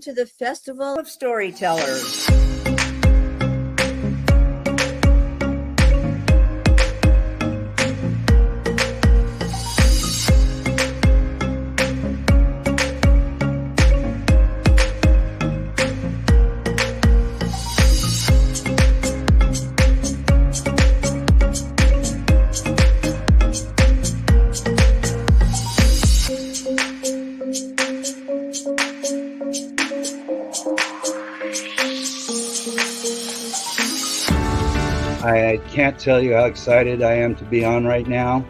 to the Festival of Storytellers. I can't tell you how excited I am to be on right now.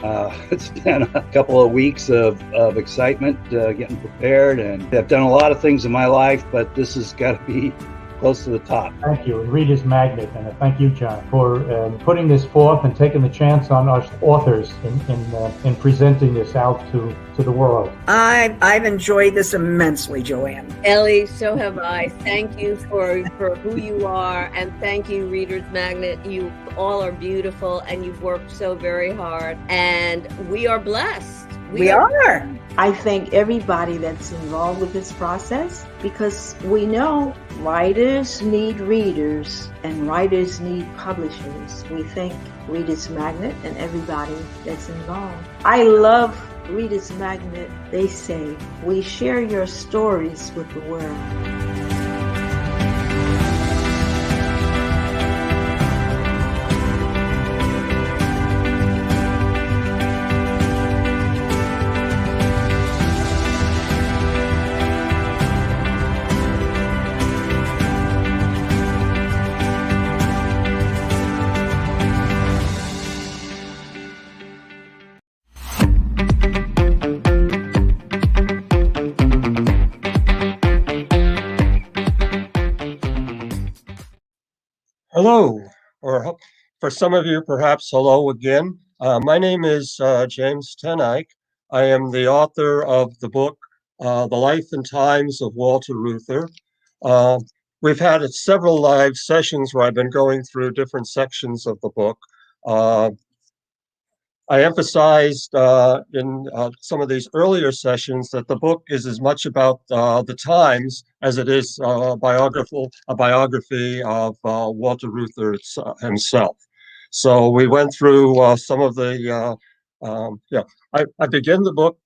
It's been a couple of weeks of excitement, getting prepared, and I've done a lot of things in my life, but this has got to be close to the top. Thank you, and Reader's Magnet, and thank you, John, for putting this forth and taking the chance on us authors in presenting this out to the world. I've enjoyed this immensely, Joanne. Ellie, so have I. Thank you for who you are, and thank you, Reader's Magnet. You all are beautiful, and you've worked so very hard, and we are blessed. We are. I thank everybody that's involved with this process, because we know writers need readers and writers need publishers. We thank Reader's Magnet and everybody that's involved. I love Reader's Magnet. They say, we share your stories with the world. Hello, or for some of you, perhaps hello again. My name is James TENEYCK. I am the author of the book, The Life and Times of Walter Reuther. We've had several live sessions where I've been going through different sections of the book. I emphasized in some of these earlier sessions that the book is as much about the times as it is a biography of Walter Reuther himself. So we went through some of the, I begin the book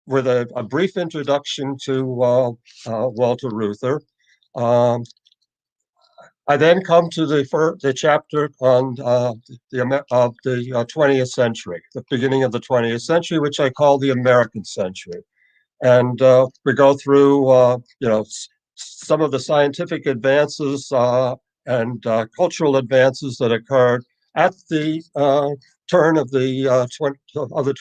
with a brief introduction to Walter Reuther. I then come to the chapter on the 20th century, the beginning of the 20th century, which I call the American century. And we go through, some of the scientific advances and cultural advances that occurred at the turn of the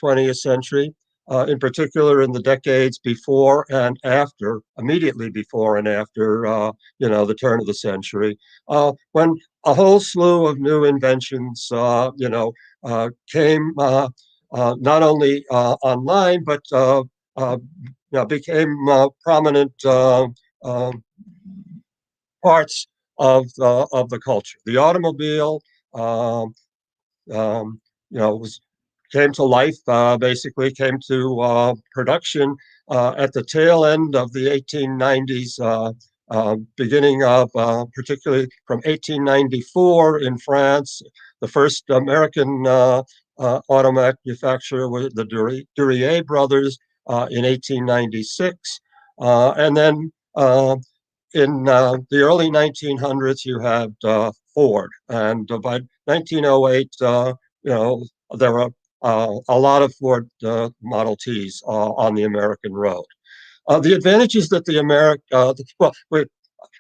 20th century. In particular, in the decades before and after, immediately before and after, the turn of the century, when a whole slew of new inventions, came not only online, but became prominent parts of the culture. The automobile, came to life, basically came to production at the tail end of the 1890s, beginning of particularly from 1894 in France. The first American auto manufacturer was the Duryea brothers in 1896. And then in the early 1900s, you had Ford. And by 1908, there were a lot of Ford Model Ts on the American road. The advantages that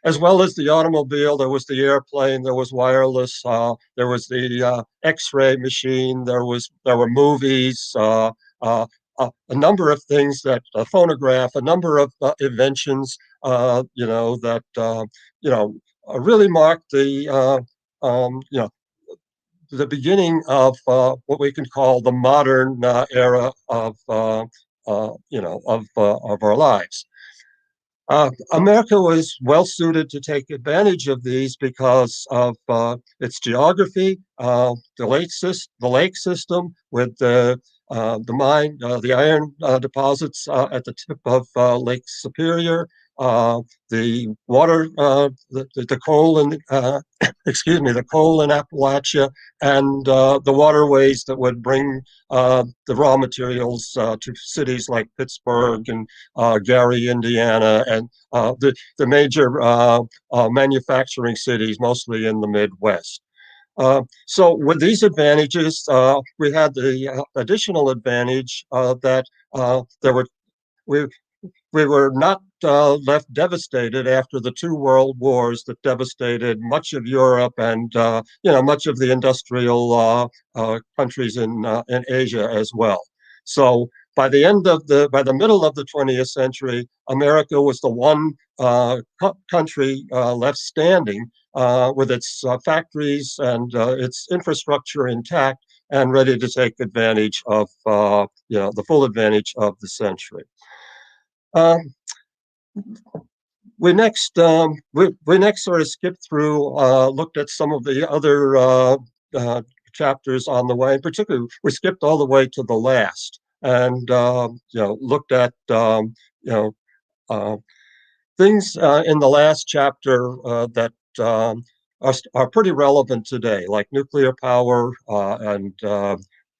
as well as the automobile, there was the airplane, there was wireless, there was the X-ray machine, there were movies, a number of things that phonograph, a number of inventions, that really marked the beginning of what we can call the modern era of our lives. America was well suited to take advantage of these because of its geography, the lake system with the mine, the iron deposits at the tip of Lake Superior, the water, the coal in, excuse me, the coal in Appalachia, and the waterways that would bring the raw materials to cities like Pittsburgh and Gary, Indiana, and the major manufacturing cities, mostly in the Midwest. So with these advantages, we had the additional advantage that there were we we were not left devastated after the two world wars that devastated much of Europe and much of the industrial countries in Asia as well. So by the middle of the 20th century, America was the one country left standing with its factories and its infrastructure intact and ready to take advantage of the full advantage of the century. Um, we next sort of skipped through, looked at some of the other chapters on the way. In particular, we skipped all the way to the last and looked at things in the last chapter that are pretty relevant today, like nuclear power and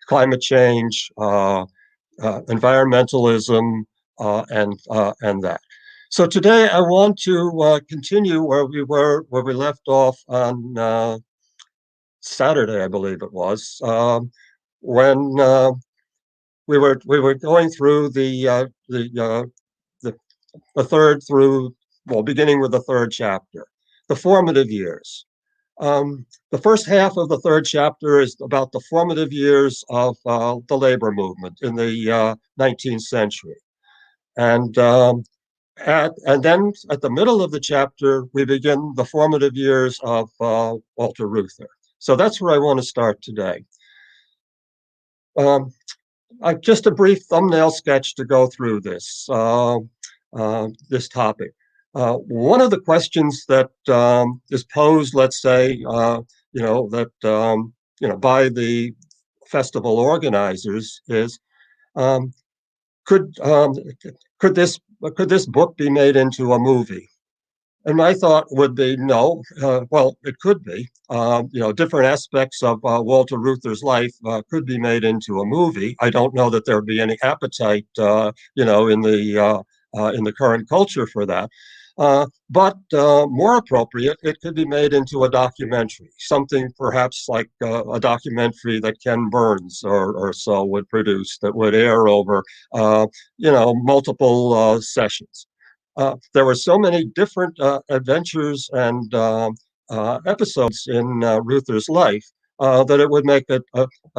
climate change, environmentalism, and that. So today I want to continue where we left off on Saturday, I believe it was, when we were going through the third through, well, beginning with the third chapter, the formative years. The first half of the third chapter is about the formative years of the labor movement in the 19th century. And then at the middle of the chapter, we begin the formative years of Walter Reuther. So that's where I want to start today. Just a brief thumbnail sketch to go through this topic. One of the questions that is posed, let's say, by the festival organizers is, could this book be made into a movie? And my thought would be no. Well, it could be. Different aspects of Walter Reuther's life could be made into a movie. I don't know that there would be any appetite, in the current culture for that. But more appropriate, it could be made into a documentary, something perhaps like a documentary that Ken Burns or so would produce that would air over, multiple sessions. There were so many different adventures and episodes in Reuther's life that it would make a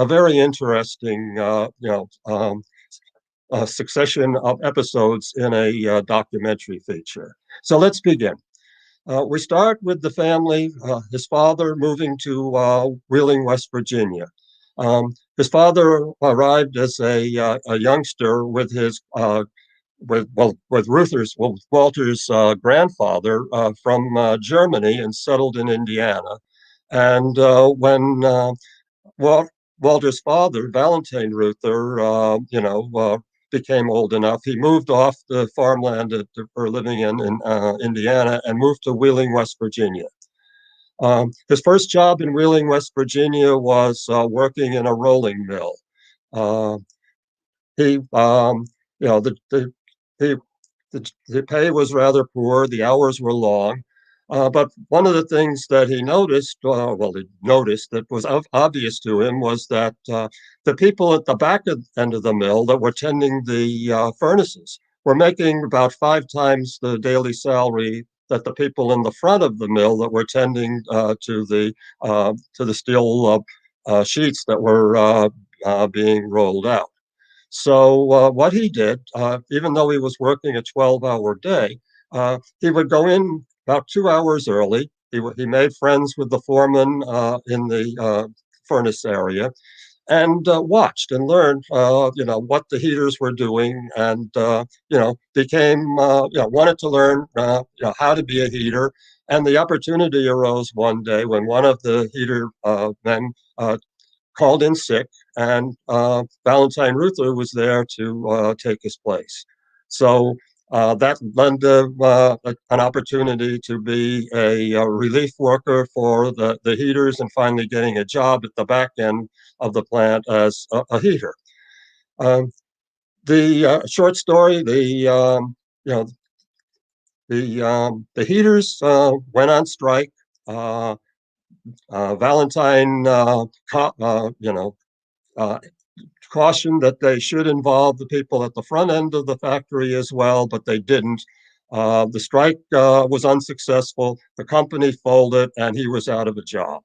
very interesting, succession of episodes in a documentary feature. So let's begin. We start with the family, his father moving to Wheeling, West Virginia. His father arrived as a youngster with his with Walter's grandfather from Germany and settled in Indiana. And when Walter's father, Valentine Reuther, became old enough, he moved off the farmland that they were living in Indiana and moved to Wheeling, West Virginia. His first job in Wheeling, West Virginia was working in a rolling mill. He, the pay was rather poor, the hours were long, but one of the things that he noticed, that was obvious to him was that the people at the back end of the mill that were tending the furnaces were making about 5 times the daily salary that the people in the front of the mill that were tending to the steel sheets that were being rolled out. So what he did, even though he was working a 12-hour day, he would go in about 2 hours early. He made friends with the foreman in the furnace area and watched and learned, what the heaters were doing and, wanted to learn, how to be a heater. And the opportunity arose one day when one of the heater men called in sick, and Valentine Reuther was there to take his place. So That led an opportunity to be a relief worker for the heaters, and finally getting a job at the back end of the plant as a heater. The short story, you know the heaters went on strike. Valentine, uh, cautioned that they should involve the people at the front end of the factory as well, but they didn't. The strike was unsuccessful. The company folded, and he was out of a job.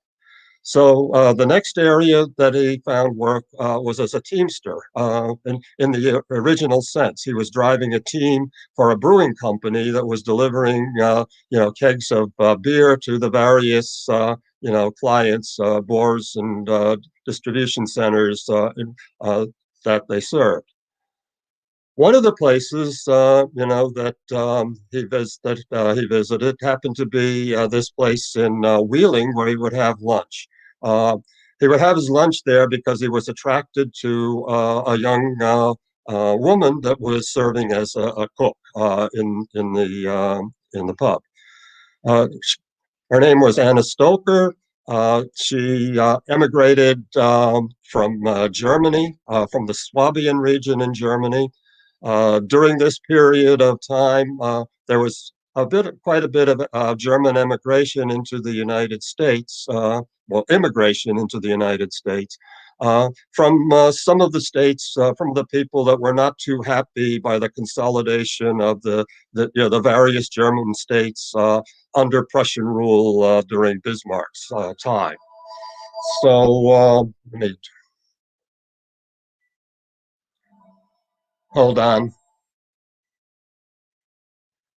So the next area that he found work was as a teamster. In the original sense, he was driving a team for a brewing company that was delivering, kegs of beer to the various, clients, bars, and distribution centers that they served. One of the places, he visited happened to be this place in Wheeling, where he would have lunch. He would have his lunch there because he was attracted to a young woman that was serving as a cook in the pub. Her name was Anna Stoker. She emigrated from Germany, from the Swabian region in Germany. During this period of time, there was quite a bit of German immigration into the United States, immigration into the United States, from some of the states, from the people that were not too happy by the consolidation of the various German states under Prussian rule during Bismarck's time. So let me hold on.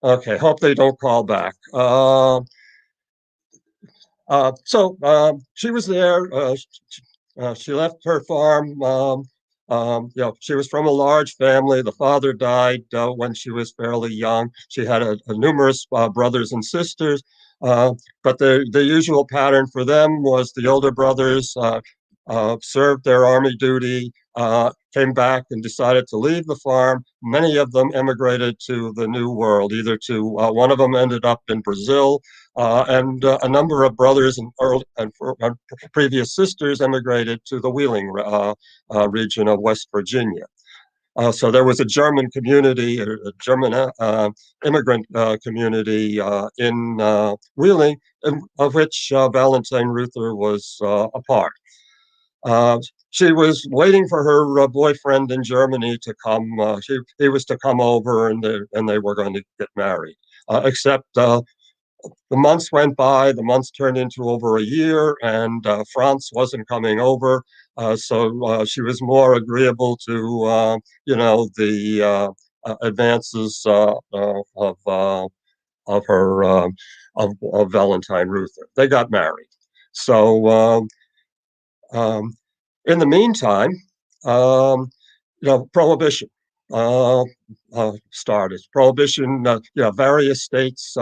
Okay, hope they don't call back. So she was there. She left her farm. She was from a large family. The father died when she was fairly young. She had a numerous brothers and sisters, but the usual pattern for them was the older brothers served their army duty, came back and decided to leave the farm. Many of them emigrated to the New World, either to one of them ended up in Brazil, and a number of brothers and previous sisters emigrated to the Wheeling region of West Virginia. So there was a German community, a German immigrant community in Wheeling, of which Valentine Reuther was a part. She was waiting for her boyfriend in Germany to come. He was to come over, and they were going to get married. Except the months went by. The months turned into over a year, and Franz wasn't coming over. So she was more agreeable to the advances of her of Valentine Reuther. They got married. So. In the meantime, prohibition started. Prohibition, various states,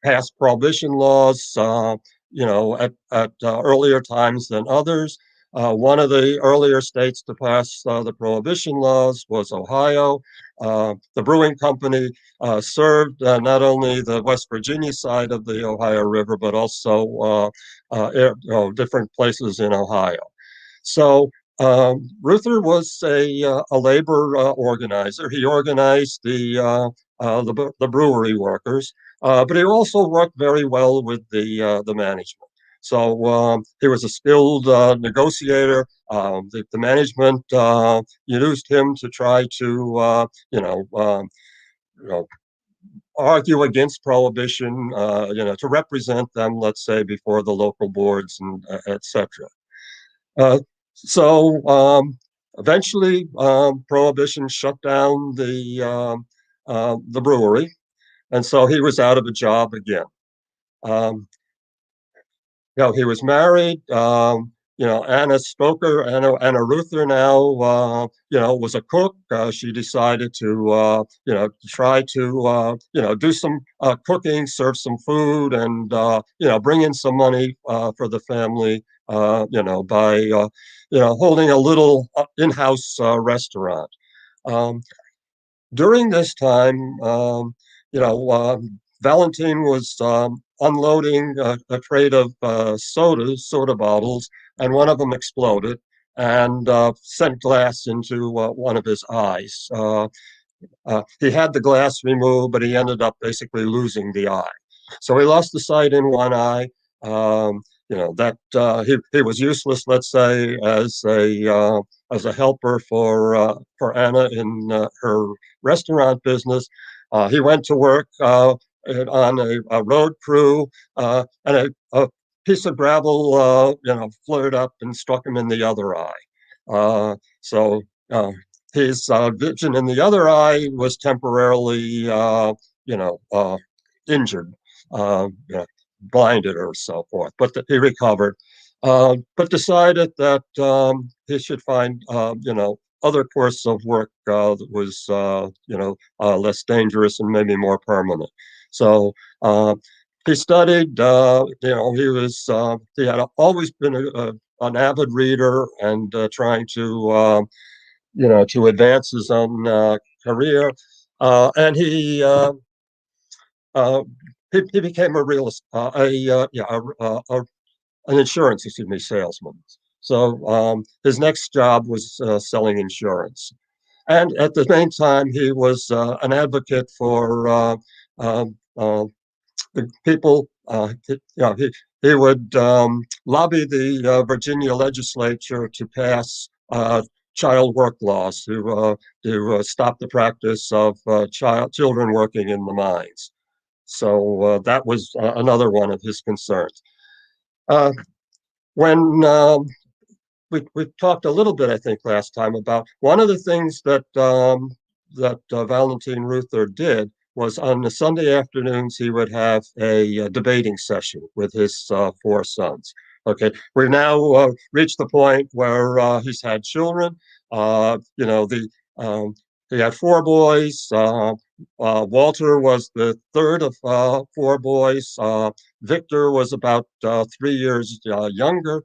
passed prohibition laws, at earlier times than others. One of the earlier states to pass the prohibition laws was Ohio. The brewing company served not only the West Virginia side of the Ohio River, but also different places in Ohio. So Reuther was a labor organizer. He organized the brewery workers, but he also worked very well with the management. So he was a skilled negotiator. The management used him to try to, argue against prohibition, to represent them, let's say, before the local boards and etc. So eventually, prohibition shut down the brewery, and so he was out of a job again. He was married. Anna Stoker, Anna Reuther now, was a cook. She decided to, try to, do some cooking, serve some food, and, bring in some money for the family, by, holding a little in-house restaurant. Um, During this time, Valentine was unloading a crate of soda bottles, and one of them exploded and sent glass into one of his eyes. He had the glass removed, but he ended up basically losing the eye. So he lost the sight in one eye. That he was useless, let's say, as a helper for Anna in her restaurant business. He went to work on a road crew, and a piece of gravel, flared up and struck him in the other eye. So his vision in the other eye was temporarily, injured, blinded or so forth. But he recovered, but decided that he should find, other course of work that was, less dangerous and maybe more permanent. So he studied. He had always been an avid reader and trying to advance his own career. And he became a realist, an insurance, salesman. So his next job was selling insurance. And at the same time, he was an advocate for uh, uh, the people. He would lobby the Virginia legislature to pass child work laws to stop the practice of children working in the mines. So that was another one of his concerns. Uh, when we talked a little bit, I think, last time about one of the things that Valentine Reuther did was on the Sunday afternoons he would have a debating session with his four sons. Okay, we've now reached the point where he's had children. He had four boys. Walter was the third of four boys. Victor was about 3 years younger.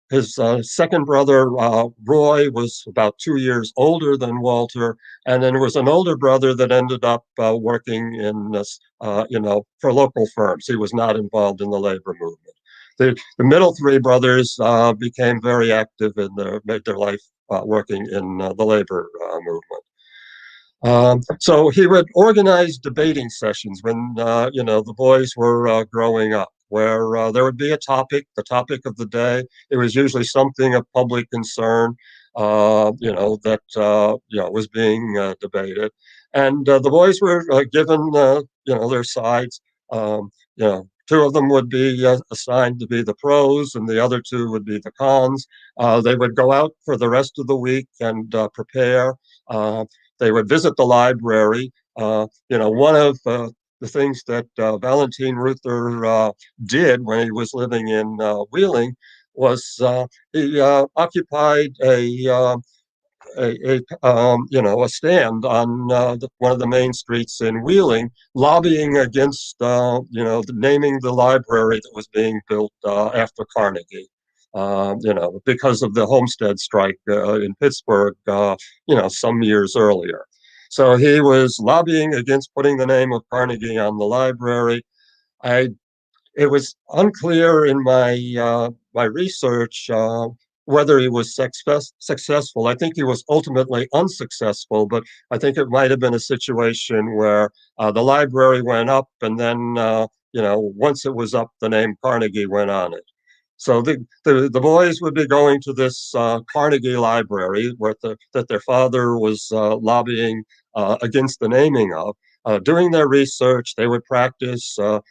His second brother, Roy, was about 2 years older than Walter. And then there was an older brother that ended up working in this, for local firms. He was not involved in the labor movement. The middle three brothers became very active in made their life working in the labor movement. So he would organize debating sessions when, the boys were growing up, where there would be the topic of the day. It was usually something of public concern, that, was being debated. And the boys were given, their sides. Two of them would be assigned to be the pros, and the other two would be the cons. They would go out for the rest of the week and prepare. They would visit the library. One of the things that Valentine Reuther did when he was living in Wheeling was he occupied a stand on one of the main streets in Wheeling, lobbying against, naming the library that was being built after Carnegie. Because of the Homestead strike in Pittsburgh, some years earlier. So he was lobbying against putting the name of Carnegie on the library. It was unclear in my research whether he was successful. I think he was ultimately unsuccessful, but I think it might have been a situation where the library went up, and then once it was up, the name Carnegie went on it. So the boys would be going to this Carnegie Library that their father was lobbying against the naming of. Doing their research, they would practice. There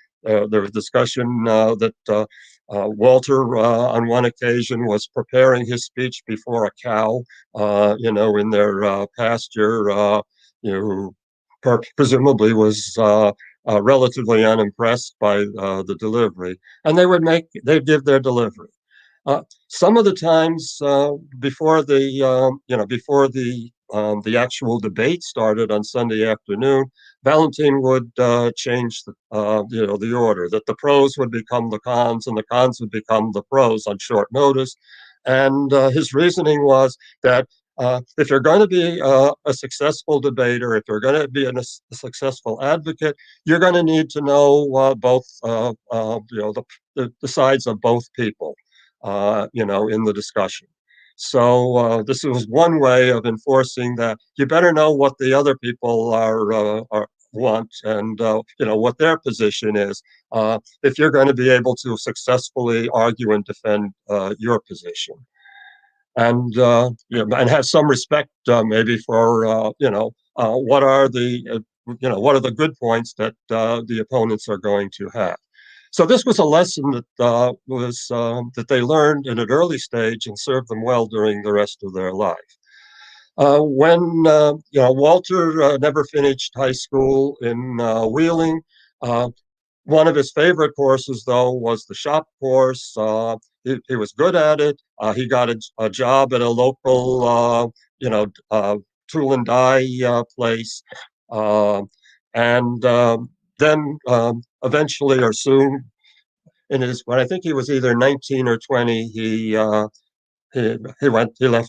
was discussion that Walter, on one occasion, was preparing his speech before a cow, in their pasture, who presumably was relatively unimpressed by the delivery, and they'd give their delivery. Some of the times before the actual debate started on Sunday afternoon, Valentine would change the order, that the pros would become the cons and the cons would become the pros on short notice. And his reasoning was that If you're going to be a successful debater, if you're going to be a successful advocate, you're going to need to know both, the sides of both people, in the discussion. So this was one way of enforcing that. You better know what the other people are want and what their position is if you're going to be able to successfully argue and defend your position, and and have some respect maybe for what are the good points that the opponents are going to have. So this was a lesson that they learned in an early stage and served them well during the rest of their life. When Walter never finished high school in Wheeling, one of his favorite courses, though, was the shop course. He was good at it. He got a job at a local, tool and die place, and then eventually or soon, when I think he was either 19 or 20, he left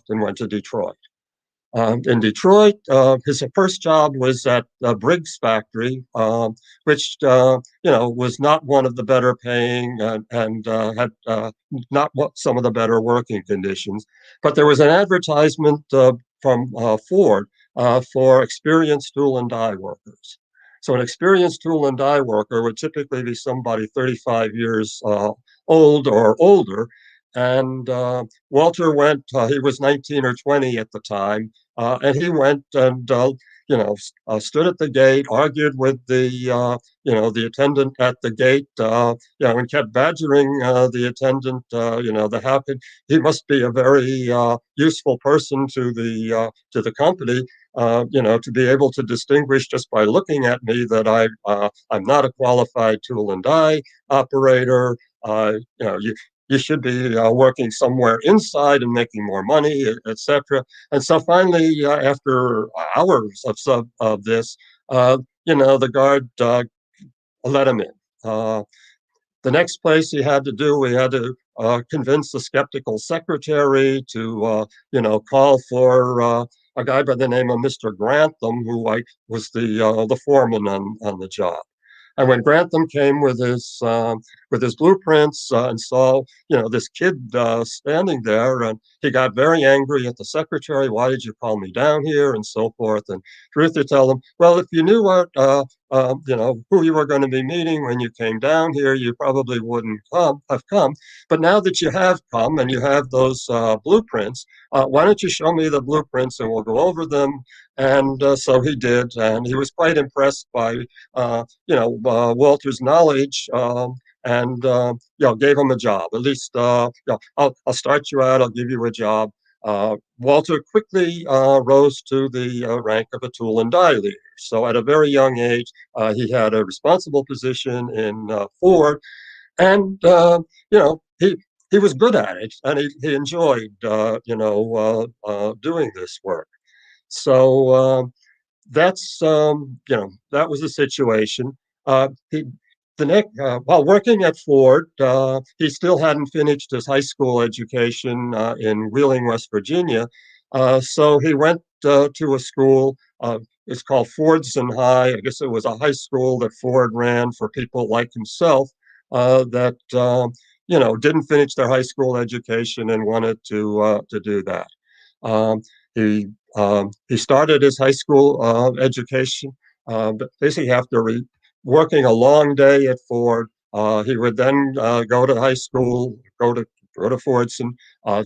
and went to Detroit. In Detroit, his first job was at Briggs factory, which was not one of the better paying and had not some of the better working conditions. But there was an advertisement from Ford for experienced tool and die workers. So an experienced tool and die worker would typically be somebody 35 years old or older. And Walter went, he was 19 or 20 at the time, and he went and, stood at the gate, argued with the attendant at the gate, and kept badgering the attendant, that how could, he must be a very useful person to the company, to be able to distinguish just by looking at me that I'm not a qualified tool and die operator. You should be working somewhere inside and making more money, etc. And so finally, after hours of this, the guard let him in. The next place we had to convince the skeptical secretary to, call for a guy by the name of Mr. Grantham, who was the foreman on the job. And when Grantham came with his blueprints and saw this kid standing there, and he got very angry at the secretary. Why did you call me down here, and so forth? And Ruth would tell him, well, if you knew what who you were going to be meeting when you came down here, you probably wouldn't have come. But now that you have come and you have those blueprints, why don't you show me the blueprints and we'll go over them? And so he did, and he was quite impressed by Walter's knowledge, and gave him a job. At least I'll start you out. I'll give you a job. Walter quickly rose to the rank of a tool and die leader. So at a very young age, he had a responsible position in Ford, and he was good at it, and he enjoyed doing this work. So that's that was the situation. While working at Ford, he still hadn't finished his high school education in Wheeling, West Virginia. So he went to a school. It's called Fordson High. I guess it was a high school that Ford ran for people like himself that didn't finish their high school education and wanted to do that. Um, he started his high school education, but basically after working a long day at Ford, he would then go to high school, go to Fordson,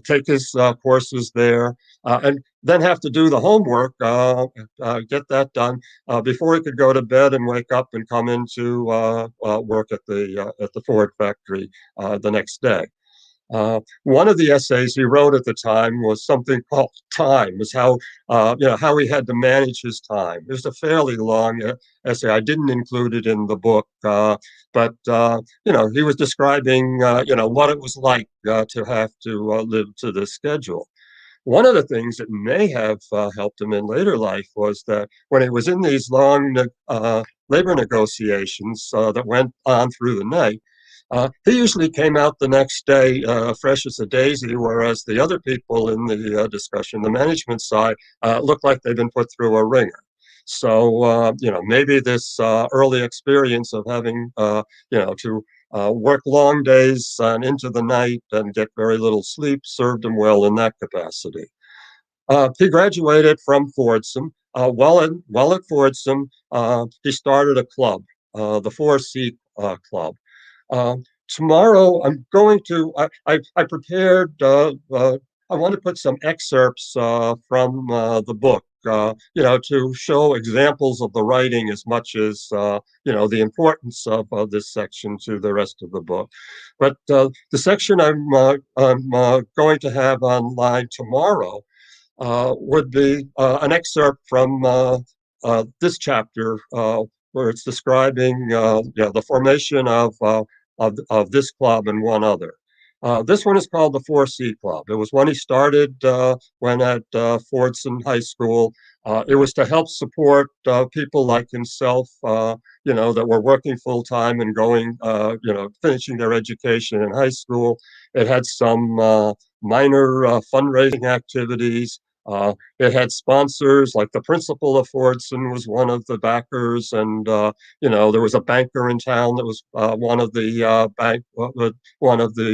take his courses there, and then have to do the homework, get that done before he could go to bed and wake up and come into work at the Ford factory the next day. One of the essays he wrote at the time was something called "Time," is how how he had to manage his time. It was a fairly long essay. I didn't include it in the book, but he was describing what it was like to have to live to this schedule. One of the things that may have helped him in later life was that when he was in these long labor negotiations that went on through the night, He usually came out the next day fresh as a daisy, whereas the other people in the discussion, the management side, looked like they'd been put through a ringer. So, maybe this early experience of having, to work long days and into the night and get very little sleep served him well in that capacity. He graduated from Fordham. While at Fordham, he started a club, the 4C Club. Uh, Tomorrow, I'm going to. I prepared. I want to put some excerpts from the book. To show examples of the writing as much as the importance of this section to the rest of the book. But the section I'm going to have online tomorrow would be an excerpt from this chapter where it's describing the formation of this club and one other. This one is called the 4C Club. It was one he started when at Fordham High School. It was to help support people like himself, that were working full time and going, finishing their education in high school. It had some minor fundraising activities. It had sponsors, like the principal of Fordham was one of the backers, and there was a banker in town that was one of the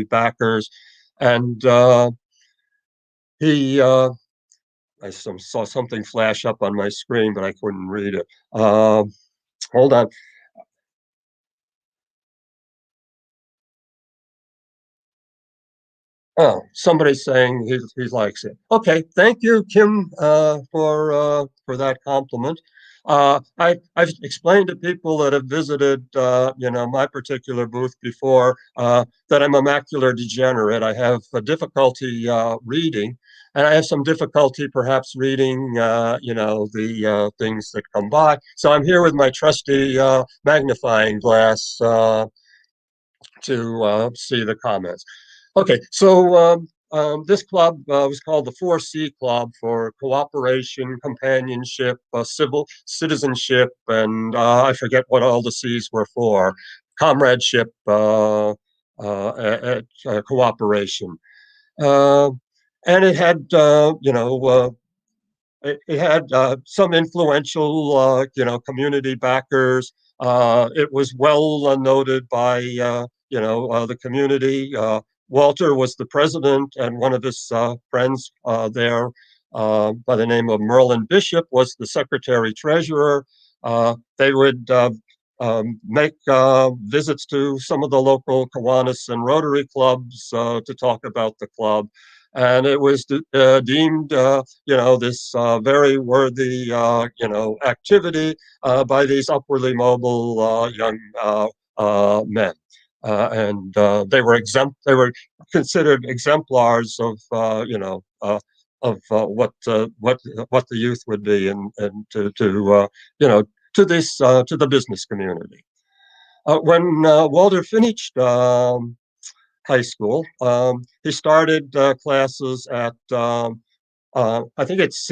backers, and he. I saw something flash up on my screen, but I couldn't read it. Hold on. Oh, somebody's saying he likes it. Okay, thank you, Kim, for that compliment. I've explained to people that have visited, my particular booth before, that I'm a macular degenerate. I have a difficulty reading, and I have some difficulty perhaps reading, the things that come by. So I'm here with my trusty magnifying glass to see the comments. Okay, so this club was called the 4C Club, for cooperation, companionship, civil citizenship, and I forget what all the C's were for, comradeship, cooperation. Uh, and it had, it had some influential, community backers. It was well noted by, the community. Walter was the president, and one of his friends there, by the name of Merlin Bishop, was the secretary treasurer. They would make visits to some of the local Kiwanis and Rotary clubs to talk about the club. And it was deemed, this very worthy, activity by these upwardly mobile young men. And they were they were considered exemplars of, what the youth would be, and to the business community. When Walter finished high school, he started classes at I think it's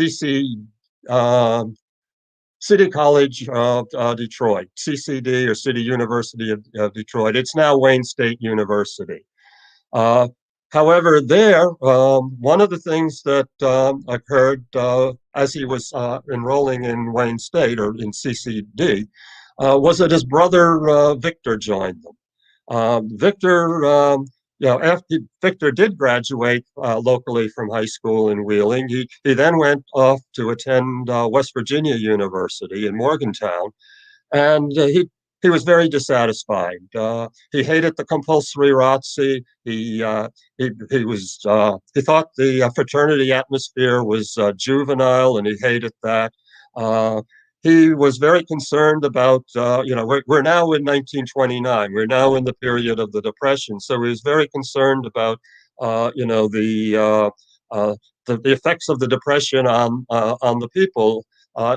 City College of Detroit, CCD, or City University of Detroit. It's now Wayne State University. However, there, one of the things that occurred as he was enrolling in Wayne State, or in CCD, was that his brother Victor joined them. Victor, after Victor did graduate locally from high school in Wheeling, he then went off to attend West Virginia University in Morgantown, and he was very dissatisfied. He hated the compulsory ROTC. He thought the fraternity atmosphere was juvenile, and he hated that. He was very concerned about, we're now in 1929. We're now in the period of the Depression. So he was very concerned about, the effects of the Depression on the people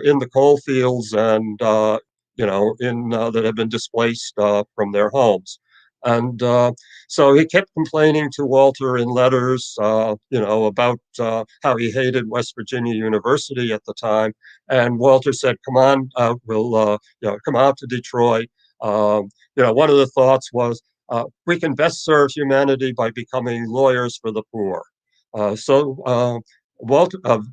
in the coal fields, and that have been displaced from their homes. And so he kept complaining to Walter in letters, about how he hated West Virginia University at the time. And Walter said, "Come on, we'll come out to Detroit." One of the thoughts was, we can best serve humanity by becoming lawyers for the poor. So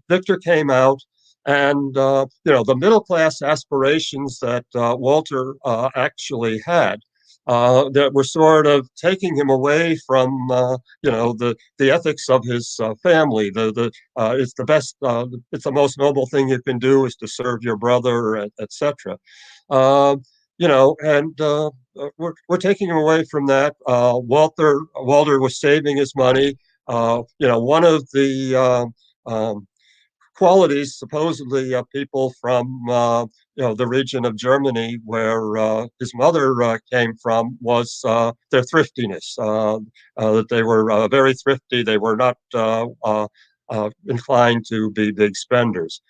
Victor came out, and the middle class aspirations that Walter actually had, that were sort of taking him away from the ethics of his family. It's the best, it's the most noble thing you can do is to serve your brother, etc. And we're taking him away from that. Walter was saving his money. One of the qualities supposedly of people from the region of Germany where his mother came from was their thriftiness. That they were very thrifty. They were not inclined to be big spenders.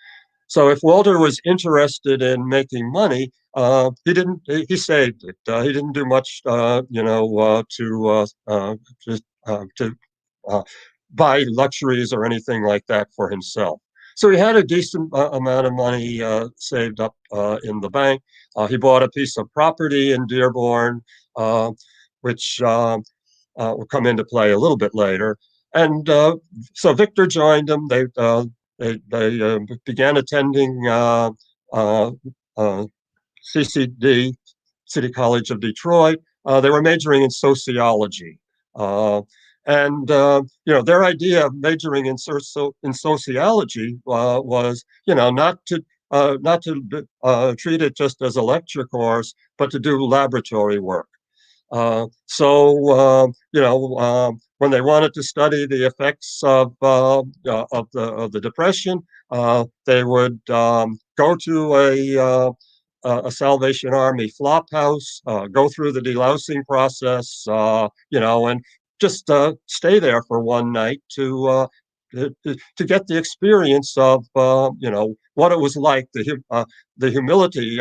So if Walter was interested in making money, he didn't. He saved it. He didn't do much, to buy luxuries or anything like that for himself. So he had a decent amount of money saved up in the bank. He bought a piece of property in Dearborn, which will come into play a little bit later. And so Victor joined him. They began attending CCD, City College of Detroit. They were majoring in sociology. And their idea of majoring in sociology was, not to treat it just as a lecture course, but to do laboratory work. When they wanted to study the effects of the Depression, they would go to a Salvation Army flop house, go through the delousing process, and just stay there for one night to get the experience of what it was like, the humility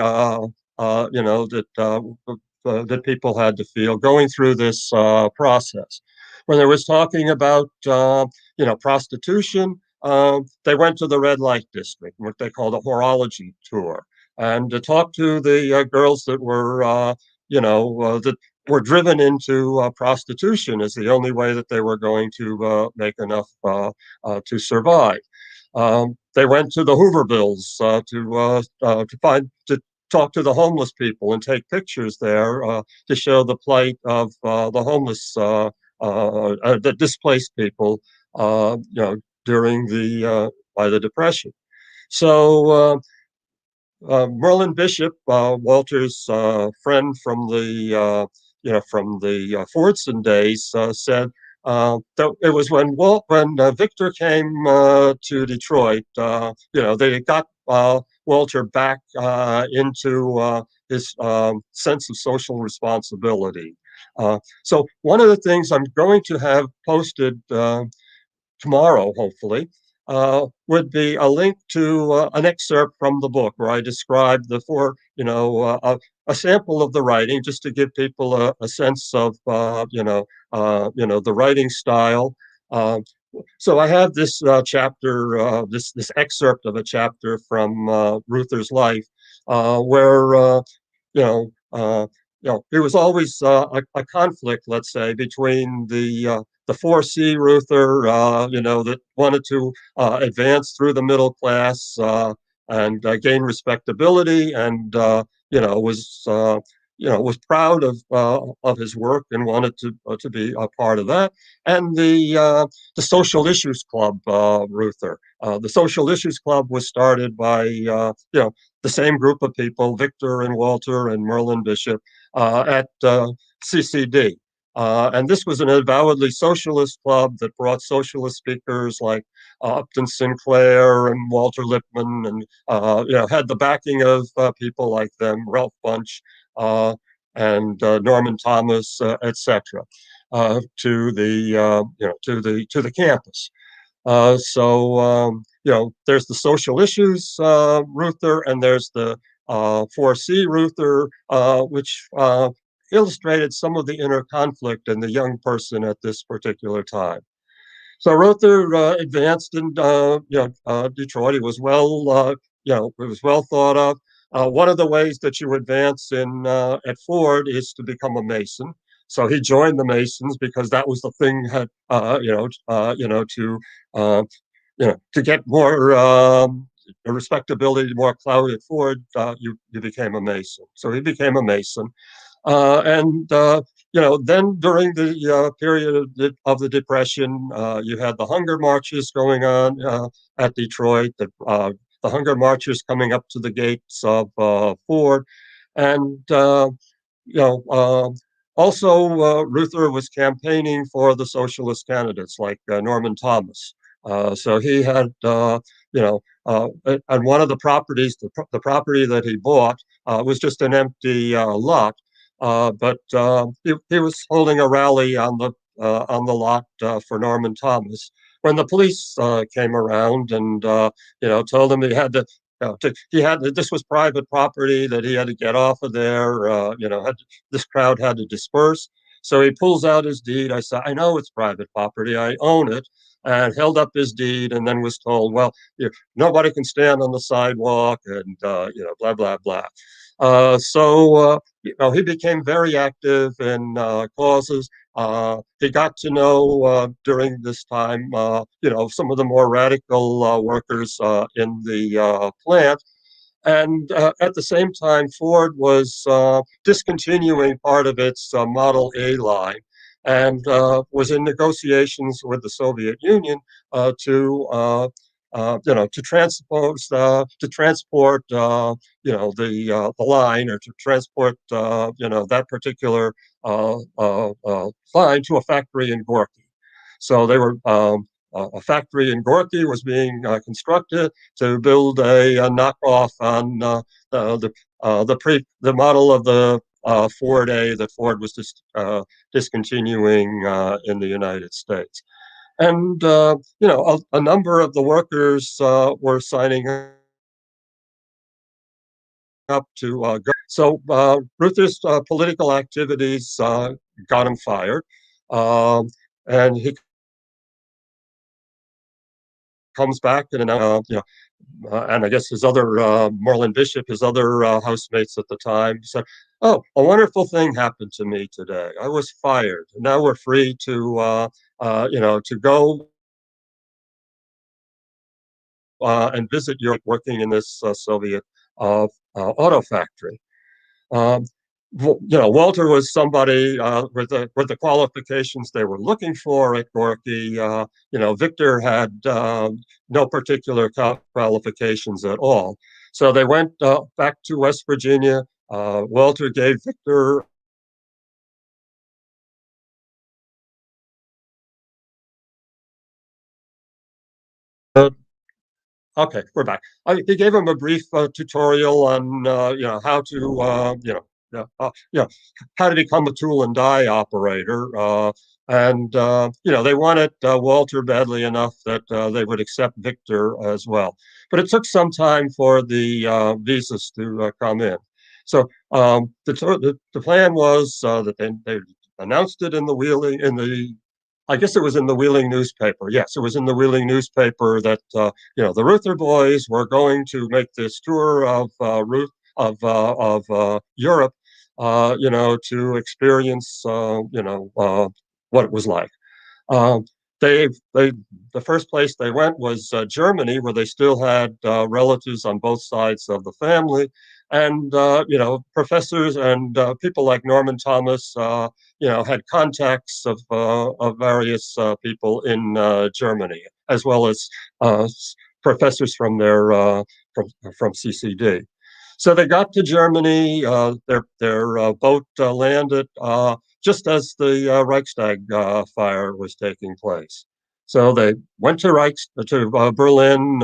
that people had to feel going through this process. When they was talking about prostitution, they went to the red light district, what they called a horology tour, and to talk to the girls that were driven into prostitution as the only way that they were going to make enough to survive. They went to the Hoovervilles to talk to the homeless people and take pictures there to show the plight of the homeless, the displaced people, during by the Depression. So Merlin Bishop, Walter's friend from the Fordson days, said that it was when Victor came to Detroit. They got Walter back into his sense of social responsibility. So one of the things I'm going to have posted tomorrow, hopefully, would be a link to an excerpt from the book where I describe a sample of the writing, just to give people a sense of the writing style. So I have this chapter, this excerpt of a chapter from Reuther's life, where it was always a conflict, let's say, between the 4C Reuther, that wanted to advance through the middle class and gain respectability, and was proud of his work and wanted to be a part of that, and the Social Issues Club, Reuther. The Social Issues Club was started by the same group of people, Victor and Walter and Merlin Bishop, at CCD. And this was an avowedly socialist club that brought socialist speakers like Upton Sinclair and Walter Lippmann, and had the backing of people like them, Ralph Bunche and Norman Thomas, etc., to the campus. There's the Social Issues Reuther, and there's the 4C Reuther, which illustrated some of the inner conflict in the young person at this particular time. So Reuther advanced in Detroit. He was it was well thought of. One of the ways that you advance at Ford is to become a Mason. So he joined the Masons because that was the thing had to get more respectability, more clout at Ford. You became a Mason. So he became a Mason. And then during the period of the Depression, you had the hunger marches going on at Detroit, the hunger marchers coming up to the gates of Ford. And, you know, also Reuther was campaigning for the socialist candidates like Norman Thomas. So he had, and one of the properties, the property that he bought was just an empty lot. But he was holding a rally on the lot for Norman Thomas when the police came around and told him he had this was private property that he had to get off of there. This crowd had to disperse. So he pulls out his deed. I said, I know it's private property. I own it. And held up his deed and then was told, well, nobody can stand on the sidewalk and, blah, blah, blah. He became very active in causes. He got to know during this time, some of the more radical workers in the plant. And at the same time, Ford was discontinuing part of its Model A line and was in negotiations with the Soviet Union to transport the line or to transport that particular line to a factory in Gorky. So they were a factory in Gorky was being constructed to build a knockoff on the model of the Ford A that Ford was discontinuing in the United States. And, a number of the workers were signing up to go. So Reuther's political activities got him fired. And he comes back and and I guess his other Marlin Bishop, his other housemates at the time, said, "Oh, a wonderful thing happened to me today. I was fired. Now we're free to go and visit Europe, working in this Soviet auto factory." Walter was somebody with the qualifications they were looking for at Gorky. Victor had no particular qualifications at all. So they went back to West Virginia. Walter gave Victor okay, we're back. He gave him a brief tutorial on how to how to become a tool and die operator. They wanted Walter badly enough that they would accept Victor as well. But it took some time for the visas to come in. So the plan was that they announced it in I guess it was in the Wheeling newspaper. Yes, it was in the Wheeling newspaper that the Reuther boys were going to make this tour of Europe, to experience what it was like. Um, the first place they went was Germany, where they still had relatives on both sides of the family, and professors and people like Norman Thomas, had contacts of various people in Germany, as well as professors from from CCD. So they got to Germany. Their boat landed just as the Reichstag fire was taking place. So they went to Berlin,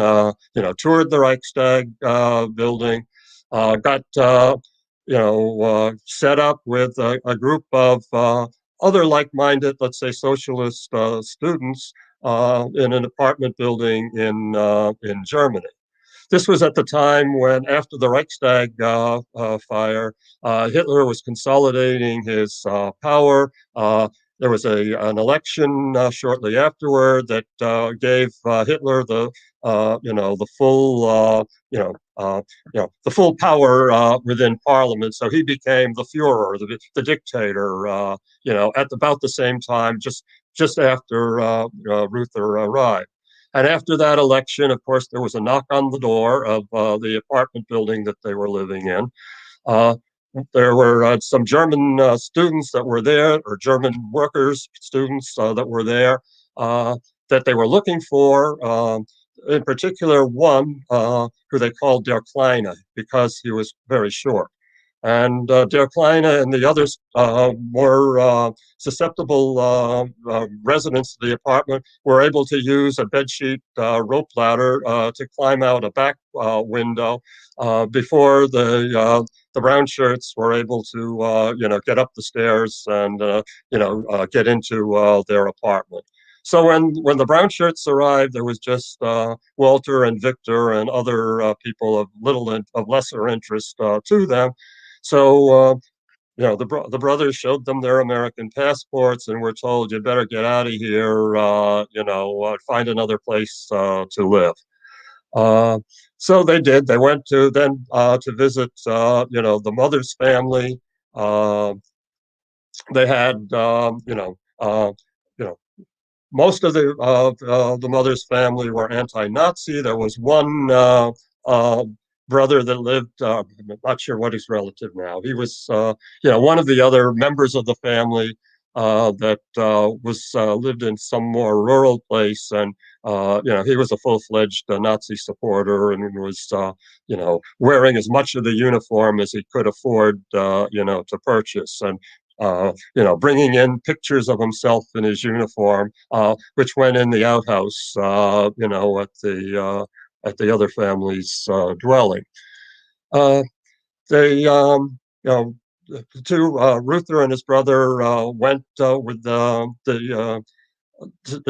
toured the Reichstag building, got set up with a group of other like-minded, let's say, socialist students in an apartment building in Germany. This was at the time when, after the Reichstag fire, Hitler was consolidating his power. There was an election shortly afterward that gave Hitler the full the full power within Parliament. So he became the Führer, the dictator. At about the same time, just after Ruther arrived. And after that election, of course, there was a knock on the door of the apartment building that they were living in. Uh, there were some German students that were there, or German workers, students that were there, that they were looking for. In particular, one who they called Der Kleine, because he was very short. And Der Kleine and the others more susceptible residents of the apartment were able to use a bedsheet rope ladder to climb out a back window before the brown shirts were able to get up the stairs and get into their apartment. So when the brown shirts arrived, there was just Walter and Victor and other people of lesser interest to them. So the brothers showed them their American passports and were told, "You better get out of here. Find another place to live." So they did. They went to visit the mother's family. They had most of the mother's family were anti-Nazi. There was one brother that lived. I'm not sure what his relative now. He was, one of the other members of the family that was lived in some more rural place, and he was a full-fledged Nazi supporter and was, wearing as much of the uniform as he could afford, to purchase. And bringing in pictures of himself in his uniform, which went in the outhouse, at the other family's dwelling. They, the two, Ruther and his brother, went with the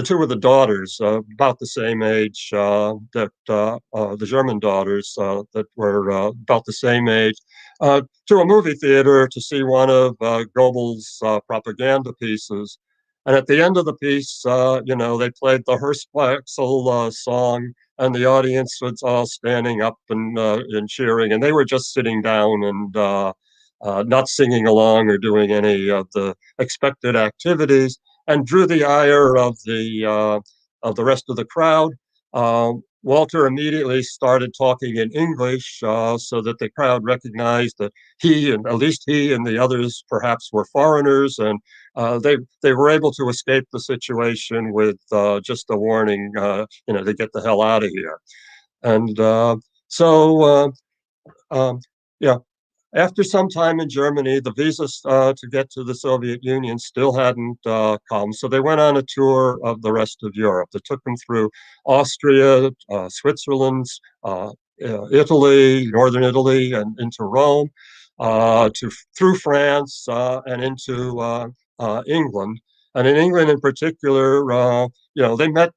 two of the daughters, about the same age, that the German daughters that were about the same age, to a movie theater to see one of Goebbels' propaganda pieces. And at the end of the piece, they played the Hearst-Waxel song, and the audience was all standing up and cheering, and they were just sitting down and not singing along or doing any of the expected activities, and drew the ire of the rest of the crowd. Walter immediately started talking in English so that the crowd recognized that at least he and the others perhaps were foreigners, and they were able to escape the situation with just a warning, to get the hell out of here. And yeah, after some time in Germany, the visas to get to the Soviet Union still hadn't come. So they went on a tour of the rest of Europe that took them through Austria, Switzerland, Italy, northern Italy, and into Rome, through France, and into England. And in England in particular, they met,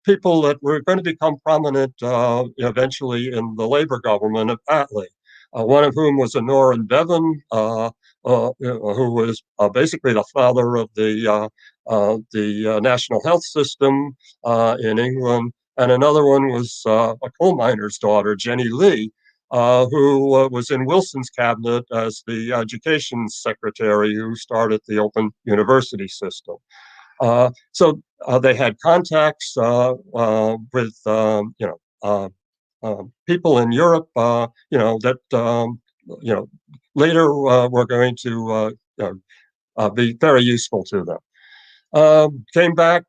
people that were going to become prominent eventually in the Labour government of Attlee, one of whom was Honoran Bevan, who was basically the father of the national health system in England, and another one was a coal miner's daughter, Jenny Lee, who was in Wilson's cabinet as the education secretary who started the Open University system. So they had contacts with people in Europe, that later were going to be very useful to them. Came back,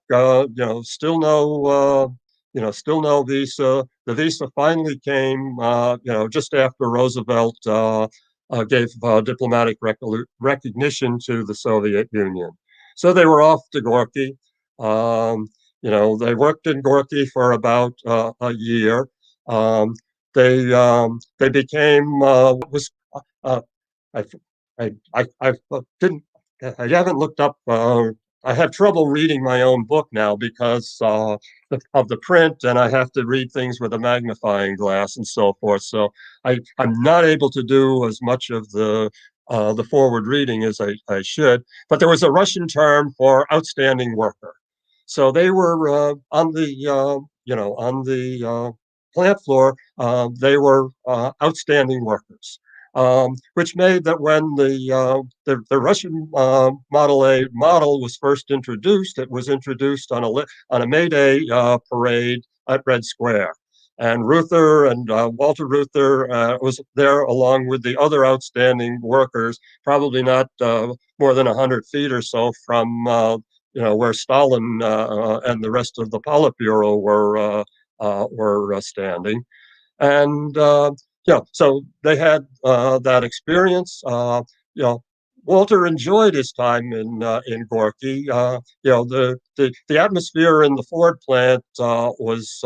still no visa. The visa finally came, just after Roosevelt gave diplomatic recognition to the Soviet Union. So they were off to Gorky. They worked in Gorky for about a year. They became I didn't I haven't looked up I have trouble reading my own book now because of the print, and I have to read things with a magnifying glass and so forth. So I'm not able to do as much of the forward reading as I should. But there was a Russian term for outstanding worker. So they were on the on the plant floor. They were outstanding workers. Which made that when the Russian Model A model was first introduced, it was introduced on a May Day parade at Red Square. And Reuther and Walter Reuther was there along with the other outstanding workers, probably not more than 100 feet or so from where Stalin and the rest of the Politburo were standing. And so they had that experience. Walter enjoyed his time in Gorky. The atmosphere in the Ford plant was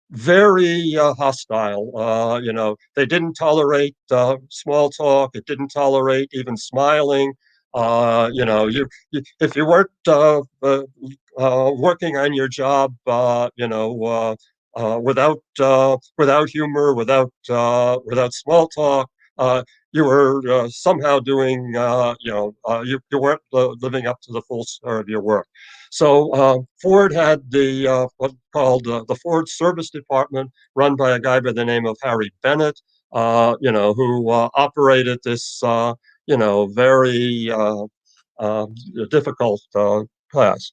very hostile. They didn't tolerate small talk. It didn't tolerate even smiling. If you weren't working on your job, without humor, without small talk, you were somehow doing you weren't living up to the full star of your work. So Ford had the what's called the Ford Service Department, run by a guy by the name of Harry Bennett, who operated this very difficult class.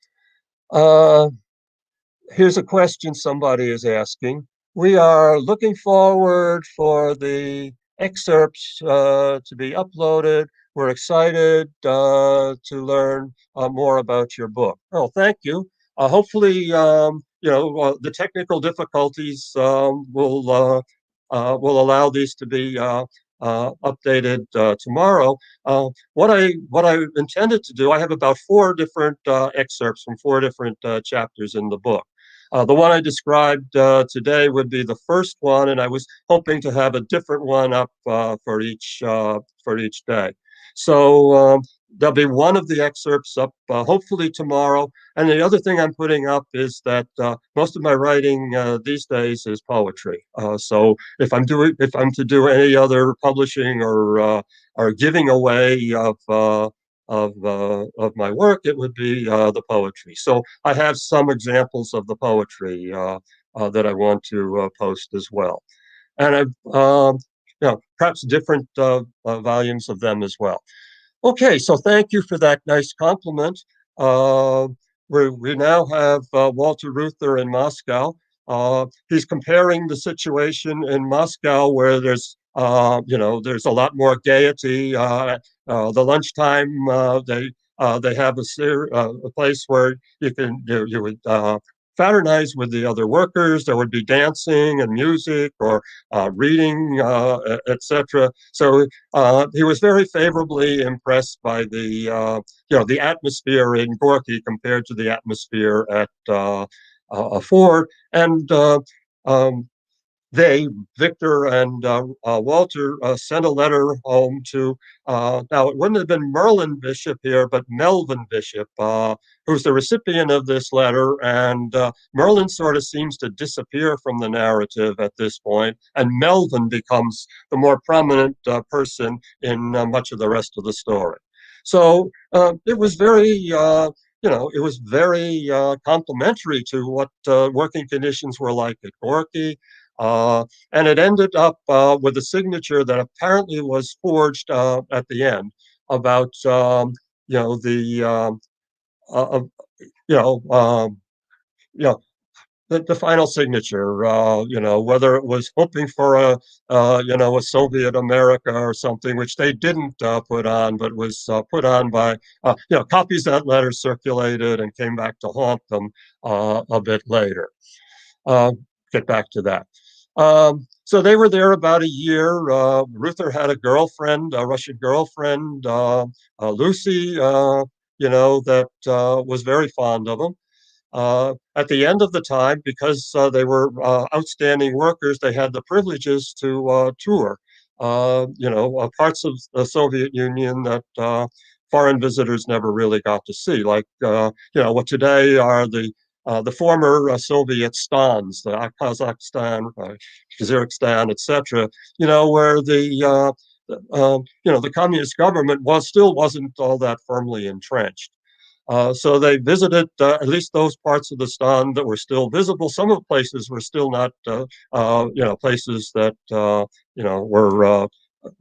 Here's a question somebody is asking. We are looking forward for the excerpts to be uploaded. We're excited to learn more about your book. Oh, thank you. Hopefully, the technical difficulties will allow these to be updated tomorrow. What I intended to do, I have about 4 different excerpts from 4 different chapters in the book. The one I described today would be the first one, and I was hoping to have a different one up for each day. So there'll be one of the excerpts up hopefully tomorrow. And the other thing I'm putting up is that most of my writing these days is poetry. So if I'm to do any other publishing or giving away of my work, it would be the poetry. So I have some examples of the poetry that I want to post as well, and I've perhaps different volumes of them as well. Okay, so thank you for that nice compliment. We now have Walter Reuther in Moscow. He's comparing the situation in Moscow, where there's a lot more gaiety. The lunchtime they have a place where you would fraternize with the other workers. There would be dancing and music or reading, etc. So he was very favorably impressed by the atmosphere in Gorky compared to the atmosphere at Ford. And Victor and Walter, sent a letter home to, now it wouldn't have been Merlin Bishop here, but Melvin Bishop, who's the recipient of this letter. And Merlin sort of seems to disappear from the narrative at this point, and Melvin becomes the more prominent person in much of the rest of the story. So it was very complimentary to what working conditions were like at Gorky. And it ended up with a signature that apparently was forged at the end about the final signature, whether it was hoping for a Soviet America or something, which they didn't put on, but was put on by, copies of that letter circulated and came back to haunt them a bit later. Get back to that. So they were there about a year. Reuther had a girlfriend, a Russian girlfriend, Lucy, that was very fond of him. At the end of the time, because they were outstanding workers, they had the privileges to tour, parts of the Soviet Union that foreign visitors never really got to see, like what today are the former Soviet stans, the Kazakhstan, Kyrgyzstan, etc. Where the communist government still wasn't all that firmly entrenched. So they visited at least those parts of the stan that were still visible. Some of the places were still not, places that were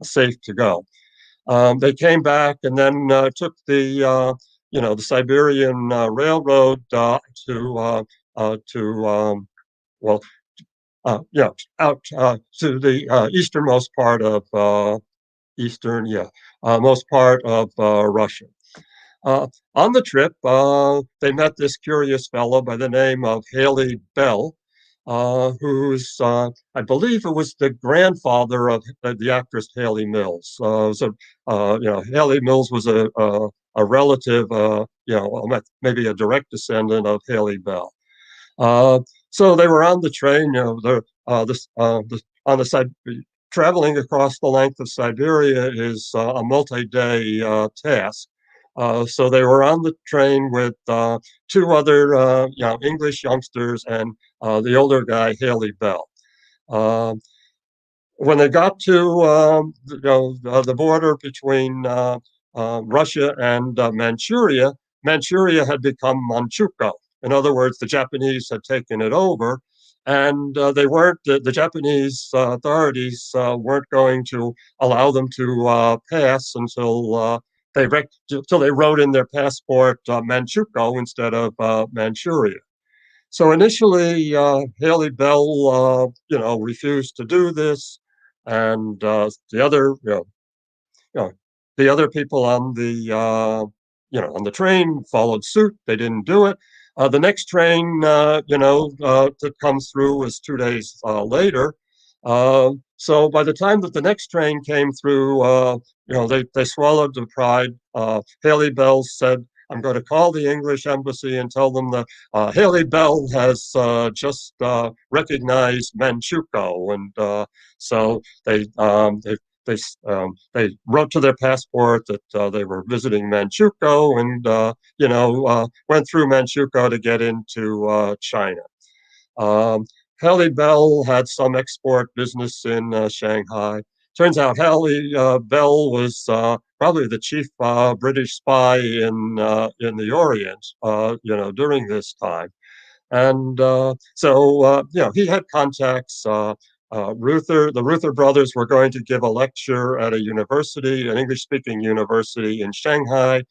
safe to go. They came back and then took the Siberian Railroad well, out to the easternmost part of most part of Russia. On the trip, they met this curious fellow by the name of Haley Bell, who's, I believe it was the grandfather of the actress Haley Mills. Haley Mills was a relative, maybe a direct descendant of Haley Bell. So they were on the train, on the side. Traveling across the length of Siberia is a multi-day task. So they were on the train with two other English youngsters and the older guy, Haley Bell. When they got to the border between Russia and Manchuria, Manchuria had become Manchukuo. In other words, the Japanese had taken it over, and the Japanese authorities weren't going to allow them to pass until they wrote in their passport Manchukuo instead of Manchuria. So initially, Haley Bell, refused to do this, and the other people on the train followed suit. They didn't do it. The next train, that comes through was 2 days later. So by the time that the next train came through, they swallowed the pride. Haley Bell said, "I'm going to call the English embassy and tell them that Haley Bell has just recognized Manchukuo," and so they wrote to their passport that they were visiting Manchukuo, and went through Manchukuo to get into China. Haley Bell had some export business in Shanghai. Turns out Haley Bell was probably the chief British spy in the Orient, during this time. And he had contacts. The Ruther brothers were going to give a lecture at a university, an English-speaking university in Shanghai,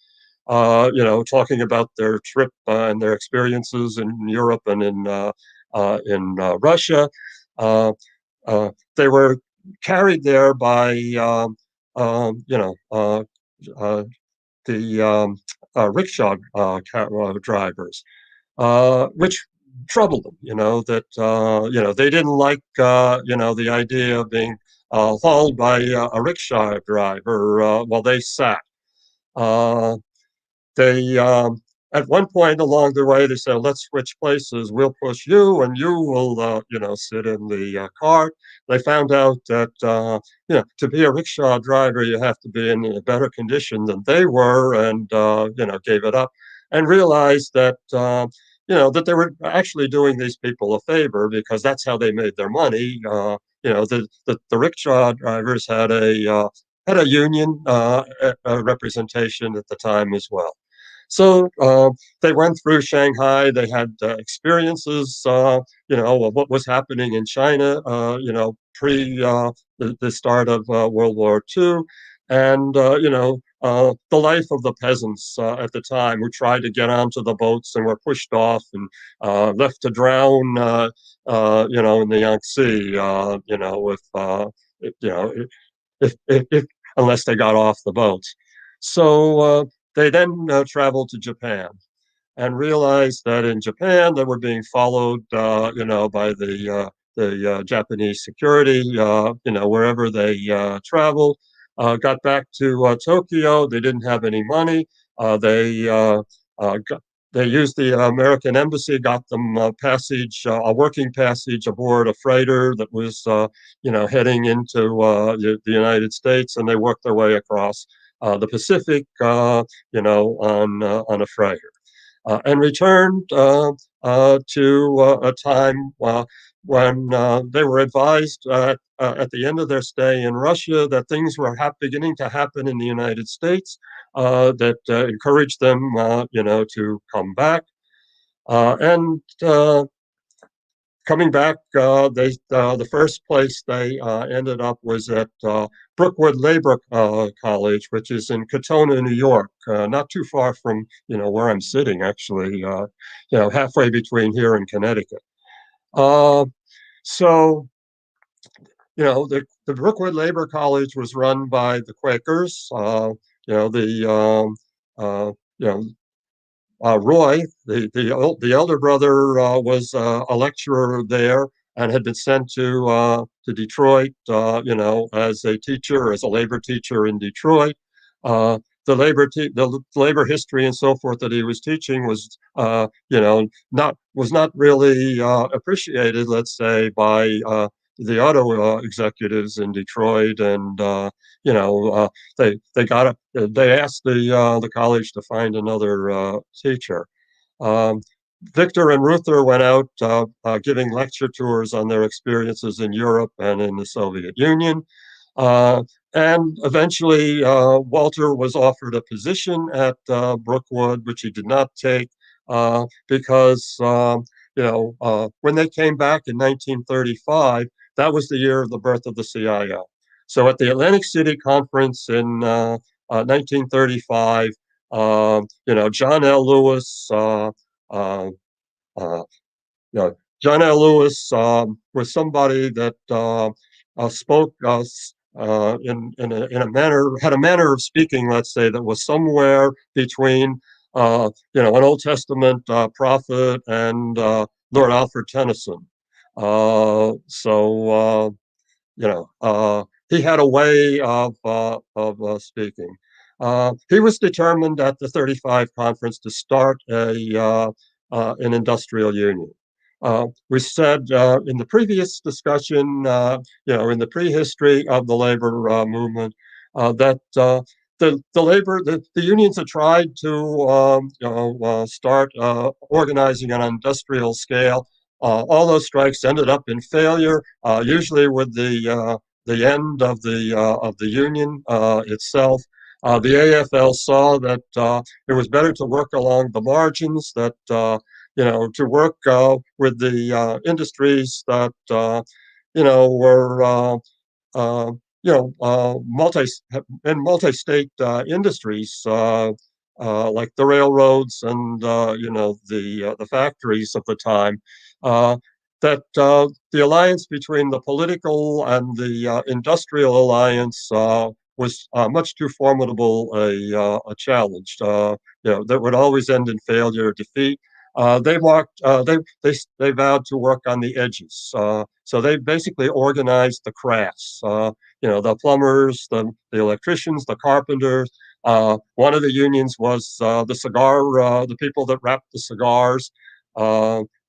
talking about their trip and their experiences in Europe and in Russia. They were carried there by, the rickshaw drivers, which troubled them, that, they didn't like, the idea of being hauled by a rickshaw driver while they sat. They At one point along the way, they said, "Let's switch places. We'll push you, and you will, sit in the cart." They found out that, to be a rickshaw driver, you have to be in a better condition than they were, and gave it up, and realized that, that they were actually doing these people a favor because that's how they made their money. The rickshaw drivers had a union representation at the time as well. So they went through Shanghai. They had experiences, of what was happening in China, pre the start of World War II, and the life of the peasants at the time who tried to get onto the boats and were pushed off and left to drown, in the Yangtze, if unless they got off the boats. So they then traveled to Japan and realized that in Japan they were being followed, by the Japanese security, wherever they traveled. Got back to Tokyo. They didn't have any money. They used the American embassy, got them a working passage aboard a freighter that was, heading into the United States, and they worked their way across the Pacific, on a freighter, and returned to a time when they were advised at the end of their stay in Russia that things were beginning to happen in the United States that encouraged them, to come back. And Coming back, the first place they ended up was at Brookwood Labor College, which is in Katona, New York, not too far from where I'm sitting, actually, halfway between here and Connecticut. Uh, so the Brookwood Labor College was run by the Quakers. The you know Roy, the elder brother, was a lecturer there and had been sent to Detroit, as a teacher, as a labor teacher in Detroit. The labor history and so forth that he was teaching was, not really appreciated, let's say, by the auto executives in Detroit, and you know, uh, they asked the college to find another teacher. Um, Victor and Ruther went out giving lecture tours on their experiences in Europe and in the Soviet Union. Uh, and eventually, Walter was offered a position at Brookwood, which he did not take because, when they came back in 1935, that was the year of the birth of the CIO. So at the Atlantic City Conference in 1935, John L. Lewis, uh, uh, John L. Lewis was somebody that spoke in a manner, had a manner of speaking, let's say, that was somewhere between, an Old Testament prophet and Lord Alfred Tennyson. He had a way of speaking. He was determined at the 35 conference to start an industrial union. We said in the previous discussion, in the prehistory of the labor movement, that the unions had tried to start organizing on an industrial scale. All those strikes ended up in failure, usually with the end of the union itself. The AFL saw that it was better to work along the margins, that to work with the industries that were multi and multi-state industries, like the railroads and the factories of the time. That the alliance between the political and the industrial alliance was much too formidable a challenge. That would always end in failure or defeat. They walked. They vowed to work on the edges. So they basically organized the crafts. The plumbers, the electricians, the carpenters. One of the unions was the people that wrapped the cigars.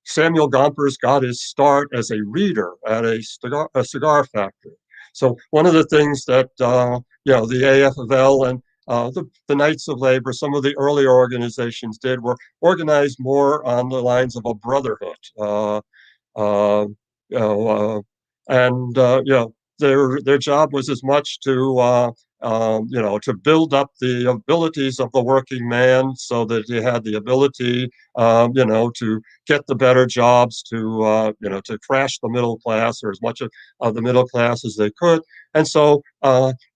Samuel Gompers got his start as a reader at a cigar factory. So one of the things that the AFL and the Knights of Labor, some of the earlier organizations did, were organized more on the lines of a brotherhood. Uh, you know, and their job was as much to build up the abilities of the working man, so that he had the ability, to get the better jobs, to crash the middle class, or as much of the middle class as they could. And so,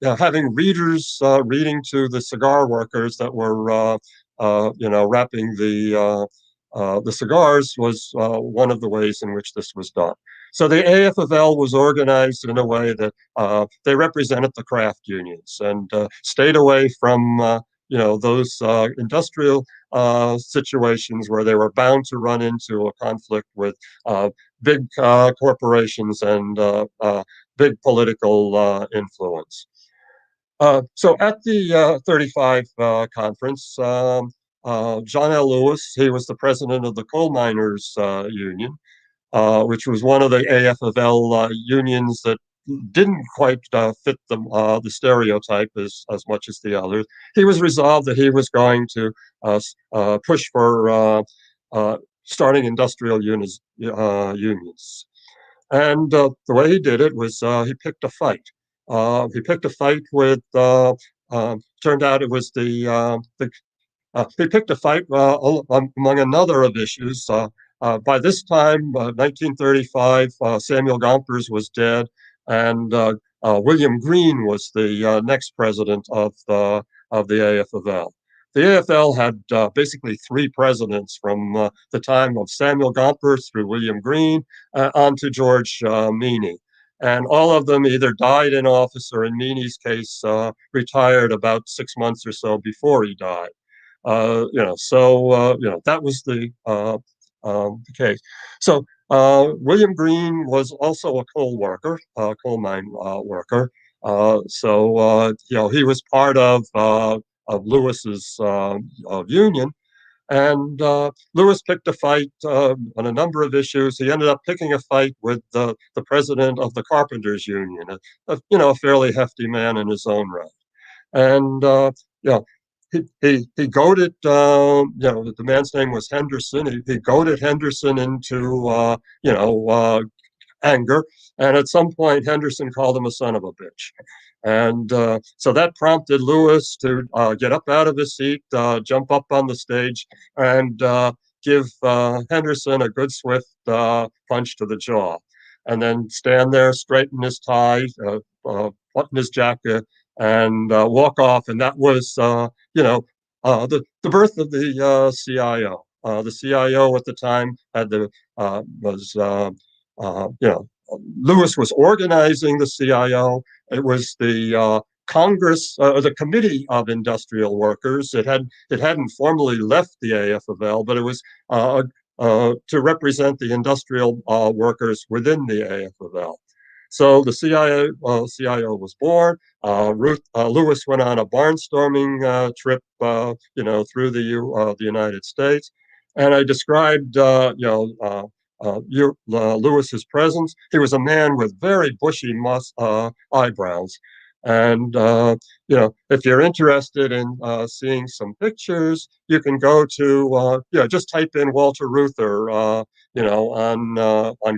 having readers reading to the cigar workers that were, wrapping the cigars was one of the ways in which this was done. So the AFL was organized in a way that they represented the craft unions and stayed away from those industrial situations where they were bound to run into a conflict with big corporations and big political influence. So at the 35 conference, John L. Lewis, he was the president of the Coal Miners Union, which was one of the AFL unions that didn't quite fit the stereotype as much as the others. He was resolved that he was going to push for starting industrial unions. And the way he did it was he picked a fight. He picked a fight with, turned out it was he picked a fight among another of issues. By this time, 1935, Samuel Gompers was dead, and William Green was the next president of the AFL. The AFL had basically three presidents from the time of Samuel Gompers through William Green on to George Meany. And all of them either died in office or, in Meany's case, retired about 6 months or so before he died. That was the case. So William Green was also a coal worker, coal mine worker. He was part of Lewis's union. And Lewis picked a fight on a number of issues. He ended up picking a fight with the president of the Carpenters Union, a fairly hefty man in his own right. And he goaded, the man's name was Henderson. He goaded Henderson into, anger. And at some point, Henderson called him a son of a bitch. And so that prompted Lewis to get up out of his seat, jump up on the stage, and give Henderson a good swift punch to the jaw. And then stand there, straighten his tie, button his jacket, and walk off. And that was, the birth of the CIO. The CIO at the time had Lewis was organizing the CIO. It was the Congress, the Committee of Industrial Workers. It hadn't formally left the AFL, but it was to represent the industrial workers within the AFL. So the CIO was born. Lewis went on a barnstorming trip, through the United States, and I described, Lewis's presence. He was a man with very bushy eyebrows. And, if you're interested in seeing some pictures, you can go to, just type in Walter Reuther, on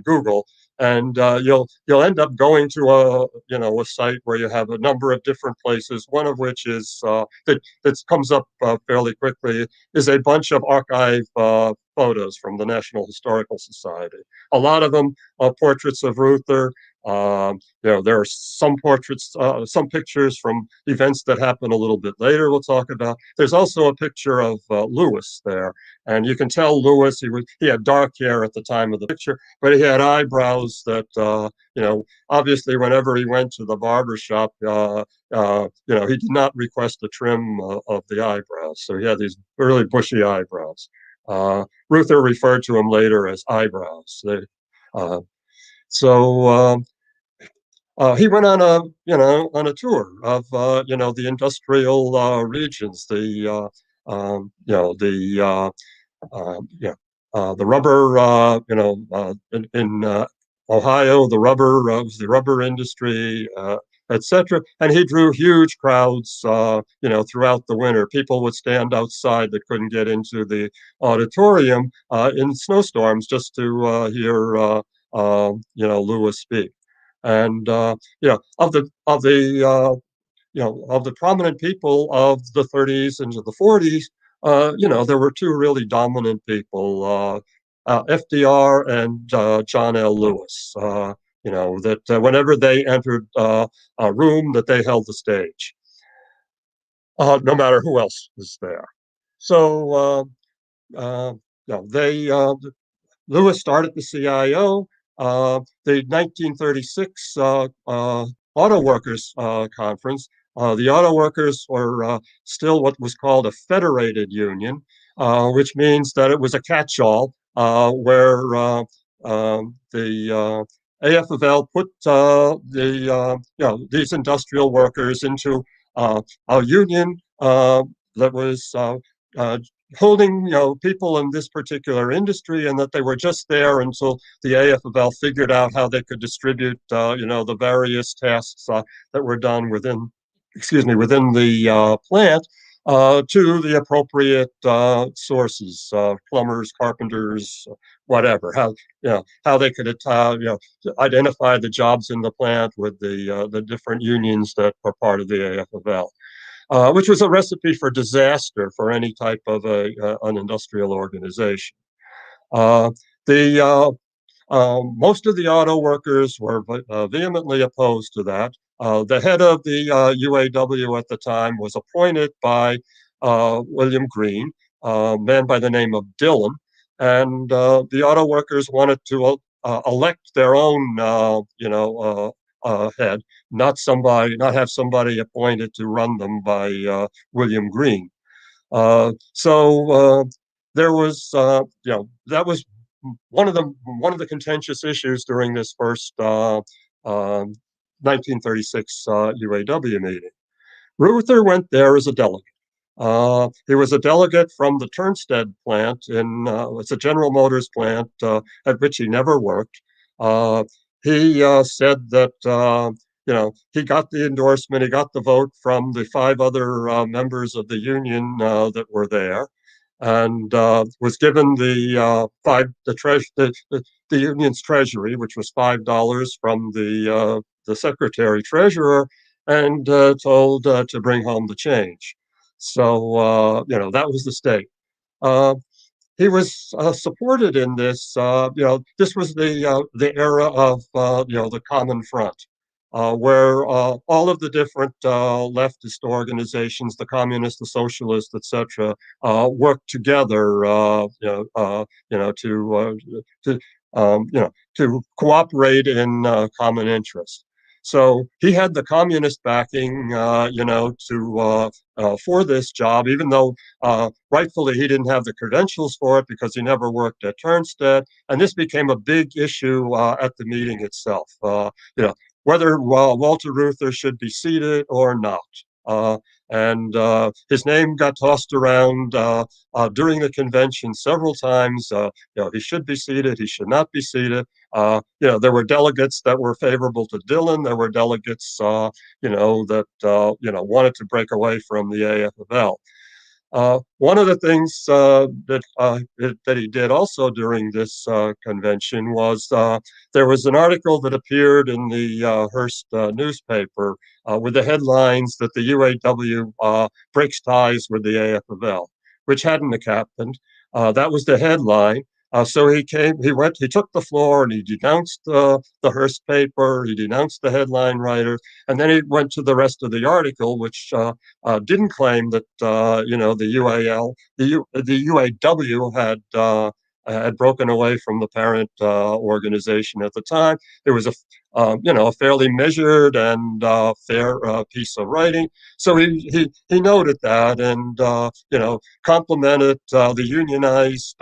Google. And you'll end up going to a site where you have a number of different places. One of which is that comes up fairly quickly is a bunch of archive photos from the National Historical Society. A lot of them are portraits of Reuther. There are some portraits, some pictures from events that happen a little bit later. We'll talk about. There's also a picture of Lewis there, and you can tell Lewis he had dark hair at the time of the picture, but he had eyebrows that obviously whenever he went to the barber shop, he did not request a trim of the eyebrows, so he had these really bushy eyebrows. Reuther referred to him later as eyebrows. He went on a tour of the industrial regions, the rubber, in Ohio, the rubber was the rubber industry, etc. And he drew huge crowds, throughout the winter. People would stand outside that couldn't get into the auditorium in snowstorms just to hear, Lewis speak. And of the prominent people of the 30s into the 40s, there were two really dominant people, FDR and John L. Lewis. That whenever they entered a room, that they held the stage, no matter who else was there. So Lewis started the CIO. The 1936 Auto Workers Conference. The auto workers were still what was called a federated union, which means that it was a catch-all where the AFL put these industrial workers into a union that was holding, people in this particular industry, and that they were just there until the AFL figured out how they could distribute, the various tasks that were done within the plant to the appropriate sources, plumbers, carpenters, whatever. How they could identify the jobs in the plant with the different unions that were part of the AFL. Which was a recipe for disaster for any type of an industrial organization. Uh, the Most of the auto workers were vehemently opposed to that. The head of the UAW at the time was appointed by William Green, a man by the name of Dillon, and the auto workers wanted to elect their own, head, not have somebody appointed to run them by William Green. So there was, that was one of the contentious issues during this first 1936 UAW meeting. Reuther went there as a delegate. He was a delegate from the Turnstead plant it's a General Motors plant at which he never worked. Uh, he said that he got the endorsement, he got the vote from the five other members of the union that were there, and was given the union's treasury, which was $5 from the secretary treasurer, and told to bring home the change. So that was the state. Uh, he was supported in this. This was the era of the Common Front, where all of the different leftist organizations, the communists, the socialists, etc., worked together. To to cooperate in common interest. So he had the communist backing, for this job, even though rightfully he didn't have the credentials for it because he never worked at Turnstead. And this became a big issue at the meeting itself. Whether Walter Reuther should be seated or not. Uh, and his name got tossed around during the convention several times. He should be seated, he should not be seated. There were delegates that were favorable to Dillon. There were delegates, that wanted to break away from the AFL. One of the things that he did also during this convention was there was an article that appeared in the Hearst newspaper with the headlines that the UAW breaks ties with the AFL, which hadn't happened. That was the headline. So he took the floor and he denounced the Hearst paper, he denounced the headline writer, and then he went to the rest of the article, which didn't claim that the UAW had broken away from the parent organization at the time. It was a fairly measured and fair piece of writing. So he noted that and complimented the unionized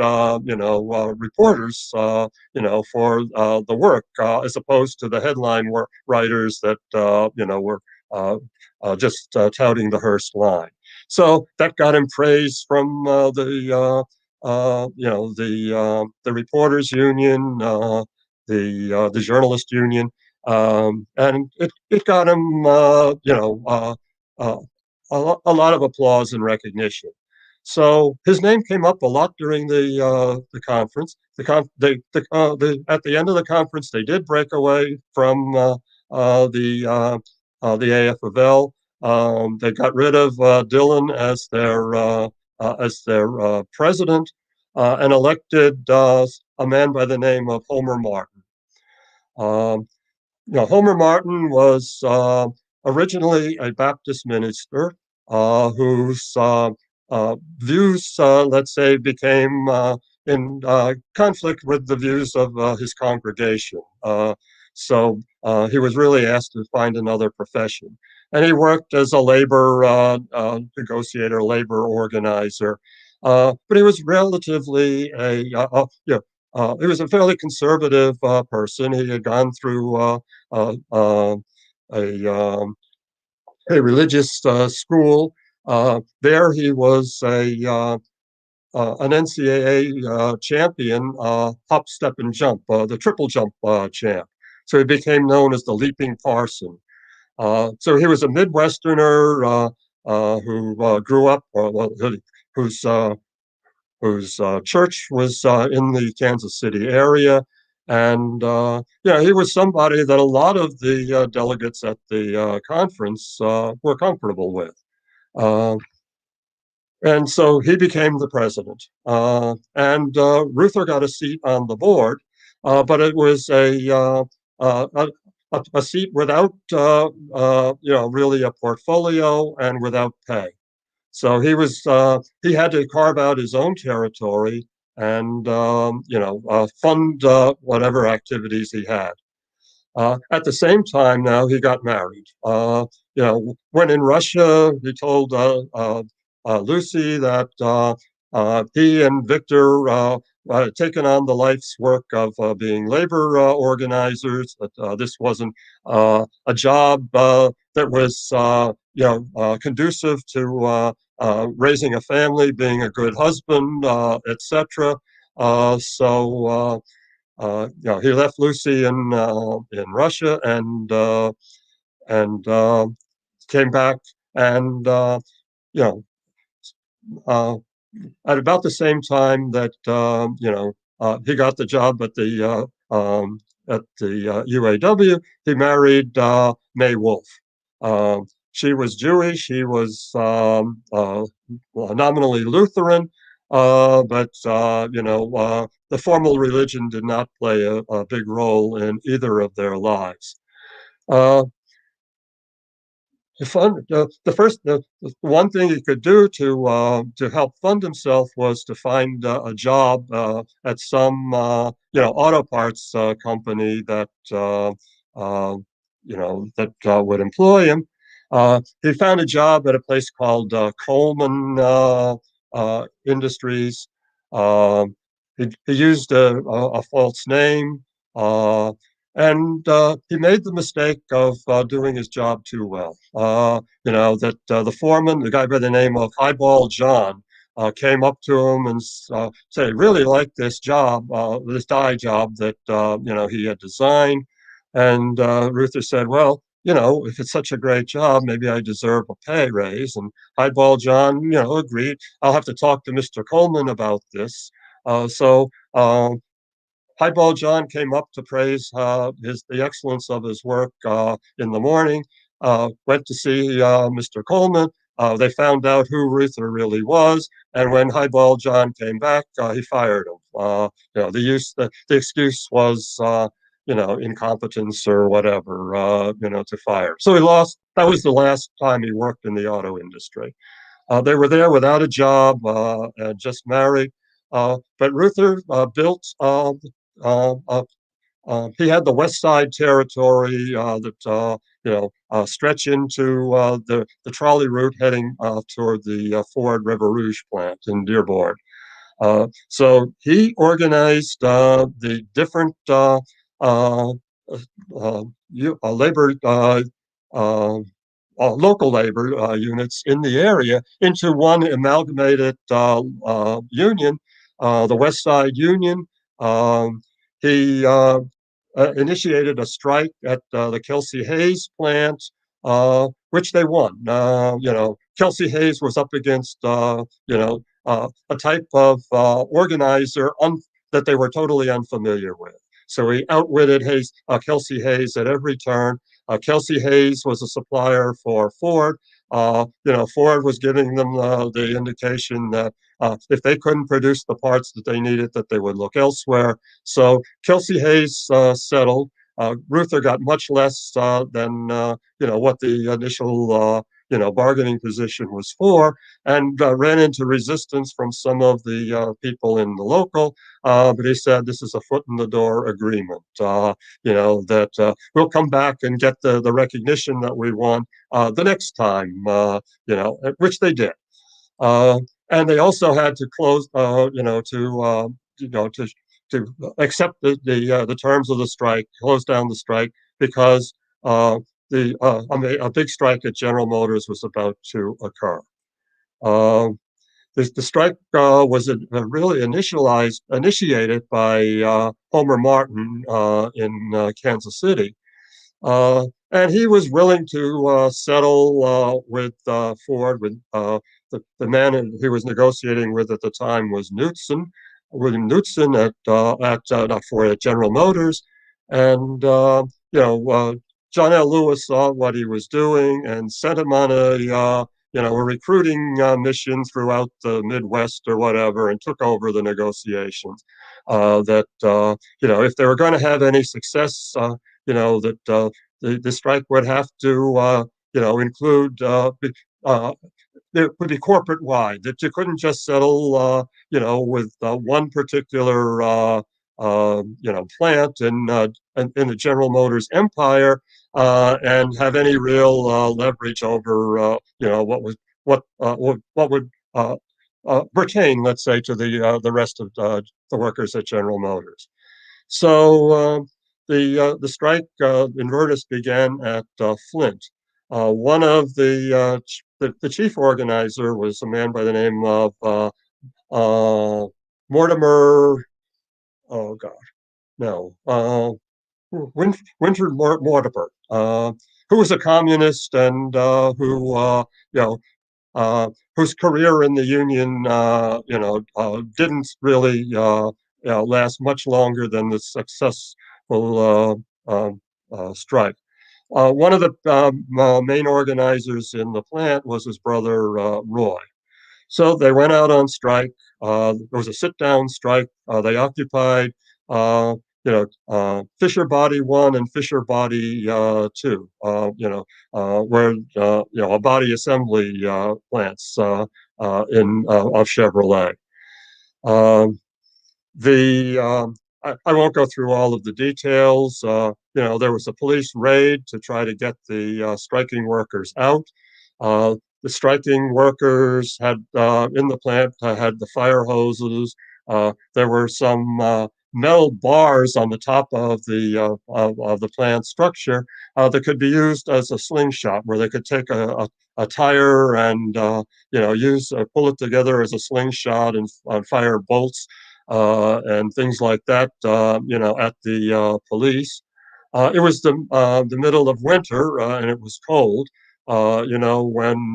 reporters for the work as opposed to the headline writers that were just touting the Hearst line. So that got him praise from the reporters union, the journalist union, and it got him a lot of applause and recognition. So his name came up a lot during the conference. At the end of the conference, they did break away from the AFL. They got rid of Dillon as their president and elected a man by the name of Homer Martin. Um, Homer Martin was originally a Baptist minister whose views, let's say, became in conflict with the views of his congregation. So he was really asked to find another profession. And he worked as a labor negotiator, labor organizer. But he was relatively he was a fairly conservative person. He had gone through a religious school. There he was an NCAA champion, hop, step, and jump, the triple jump champ. So he became known as the Leaping Parson. So he was a Midwesterner who grew up, whose church was in the Kansas City area. And yeah, he was somebody that a lot of the delegates at the conference were comfortable with. And so he became the president. And Ruther got a seat on the board, but it was a seat without, really a portfolio and without pay. So he had to carve out his own territory and, fund whatever activities he had. At the same time, now he got married. When in Russia, he told Lucy that he and Victor had taken on the life's work of being labor organizers. That this wasn't a job that was, conducive to raising a family, being a good husband, etc. He left Lucy in Russia and came back and you know at about the same time that he got the job at the UAW, he married May Wolf. She was Jewish. He was nominally Lutheran, but the formal religion did not play a big role in either of their lives. The one thing he could do to help fund himself was to find a job at some auto parts company that would employ him. He found a job at a place called Coleman Industries. He used a false name. And he made the mistake of doing his job too well. The foreman, the guy by the name of Highball John, came up to him and said, really liked this job, this dye job that, he had designed. And Ruther said, well, if it's such a great job, maybe I deserve a pay raise. And Highball John, agreed. I'll have to talk to Mr. Coleman about this. Highball John came up to praise the excellence of his work in the morning, went to see Mr. Coleman. They found out who Ruther really was, and when Highball John came back, he fired him. The excuse was incompetence or whatever, to fire. So he lost. That was the last time he worked in the auto industry. They were there without a job and just married. But Ruther built he had the West Side territory that stretch into the trolley route heading toward the Ford River Rouge plant in Dearborn. So he organized the different labor local labor units in the area into one amalgamated union, the West Side Union. He initiated a strike at the Kelsey Hayes plant, which they won. Kelsey Hayes was up against, a type of organizer that they were totally unfamiliar with. So he outwitted Kelsey Hayes at every turn. Kelsey Hayes was a supplier for Ford. Ford was giving them the indication that if they couldn't produce the parts that they needed, that they would look elsewhere. So Kelsey Hayes settled. Ruther got much less than what the initial bargaining position was for, and ran into resistance from some of the people in the local. But he said, this is a foot in the door agreement, that we'll come back and get the recognition that we want the next time, which they did. And they also had to close, to accept the terms of the strike, close down the strike, because a big strike at General Motors was about to occur. the strike was really initiated by Homer Martin in Kansas City. And he was willing to settle with Ford. With the man he was negotiating with at the time was William Knutson not Ford, at General Motors, and John L. Lewis saw what he was doing and sent him on a recruiting mission throughout the Midwest or whatever, and took over the negotiations. If they were going to have any success, that the strike would have to, include. It would be corporate wide, that you couldn't just settle, with one particular, plant in the General Motors empire, and have any real leverage over, what would pertain, let's say, to the rest of the workers at General Motors. So the strike in Vertus began at Flint. One of the chief organizer was a man by the name of Mortimer. Oh God, no, Winter Mortimer, who was a communist and whose career in the Union, didn't really last much longer than the successful strike. One of the main organizers in the plant was his brother Roy. So they went out on strike. There was a sit-down strike. They occupied, Fisher Body 1 and Fisher Body 2, where a body assembly plants of Chevrolet. I won't go through all of the details. There was a police raid to try to get the striking workers out. The striking workers had in the plant had the fire hoses. There were some metal bars on the top of the plant structure that could be used as a slingshot, where they could take a tire and pull it together as a slingshot and fire bolts and things like that. At the police. It was the middle of winter and it was cold. When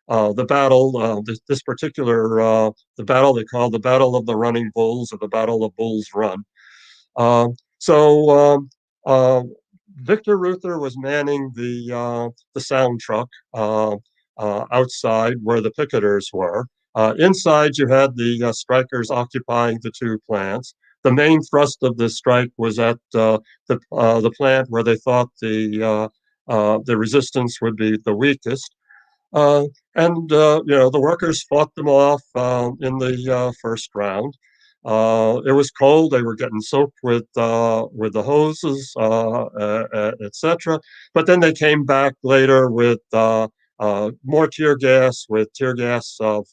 the battle, this particular the battle they called the Battle of the Running Bulls, or the Battle of Bulls Run. So Victor Reuther was manning the sound truck outside where the picketers were. Inside, you had the strikers occupying the two plants. The main thrust of the strike was at the plant where they thought the resistance would be the weakest. The workers fought them off in the first round. It was cold. They were getting soaked with the hoses, etc. But then they came back later with more tear gas, of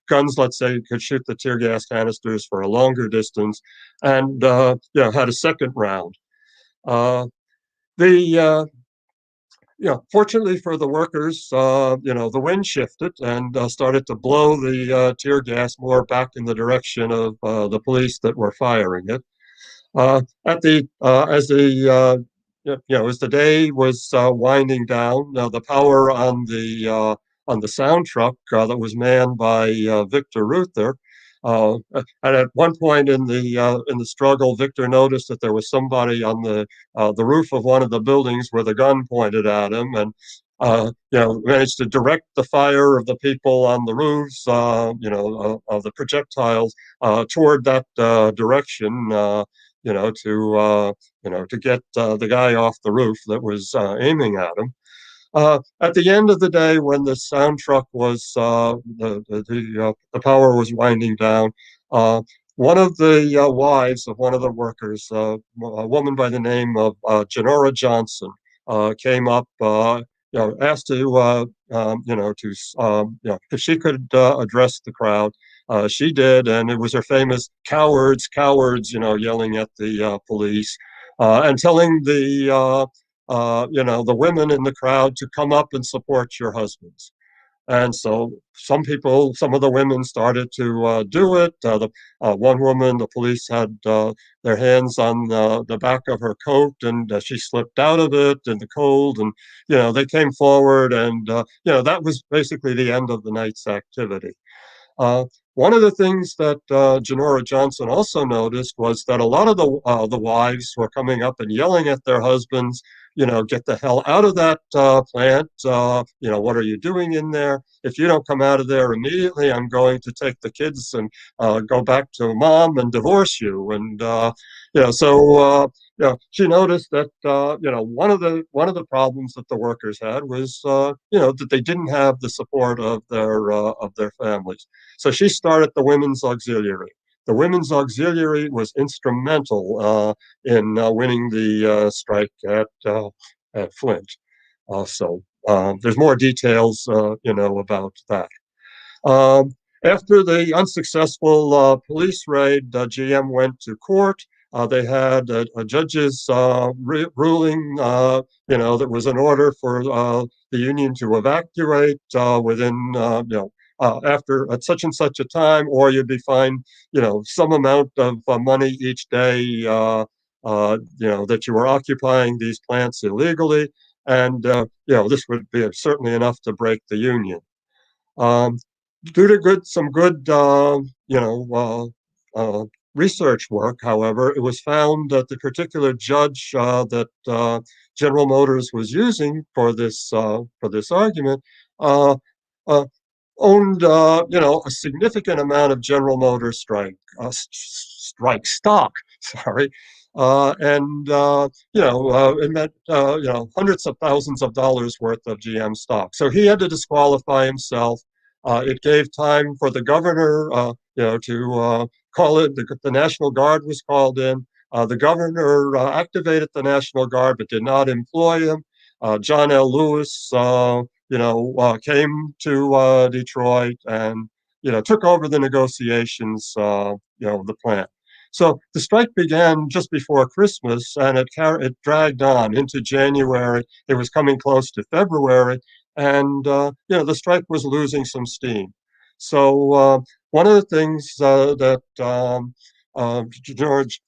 guns. Let's say could shoot the tear gas canisters for a longer distance, and had a second round. Fortunately for the workers, the wind shifted and started to blow the tear gas more back in the direction of the police that were firing it. As the day was winding down, the power on the sound truck that was manned by Victor Reuther. And at one point in the struggle, Victor noticed that there was somebody on the roof of one of the buildings where the gun pointed at him, and managed to direct the fire of the people on the roofs, of the projectiles toward that direction, to get the guy off the roof that was aiming at him. At the end of the day, when the sound truck was the power was winding down, one of the wives of one of the workers, a woman by the name of Genora Johnson, came up, asked to if she could address the crowd. She did, and it was her famous "cowards, cowards," yelling at the police, and telling the women in the crowd to come up and support your husbands. And so some of the women started to do it. One woman, the police had their hands on the back of her coat, and she slipped out of it in the cold. And they came forward, and that was basically the end of the night's activity. Uh, One of the things that Janora Johnson also noticed was that a lot of the wives were coming up and yelling at their husbands, get the hell out of that plant. What are you doing in there? If you don't come out of there immediately, I'm going to take the kids and go back to mom and divorce you. And she noticed that one of the problems that the workers had was that they didn't have the support of their families. So she started the Women's Auxiliary. The Women's Auxiliary was instrumental in winning the strike at Flint. There's more details, about that. Um, After the unsuccessful police raid, GM went to court. They had a judge's ruling, that was an order for the union to evacuate within, after at such and such a time, or you'd be fined, some amount of money each day, that you were occupying these plants illegally. And, this would be certainly enough to break the union. Um, Due to some good, research work, however, it was found that the particular judge that General Motors was using for this argument uh, uh, owned, a significant amount of General Motors strike stock. Sorry. It meant, hundreds of thousands of dollars worth of GM stock. So he had to disqualify himself. It gave time for the governor, to call it. The National Guard was called in. The governor activated the National Guard, but did not employ him. John L. Lewis, came to Detroit and, took over the negotiations, of the plant. So the strike began just before Christmas, and it dragged on into January. It was coming close to February, and the strike was losing some steam. So one of the things that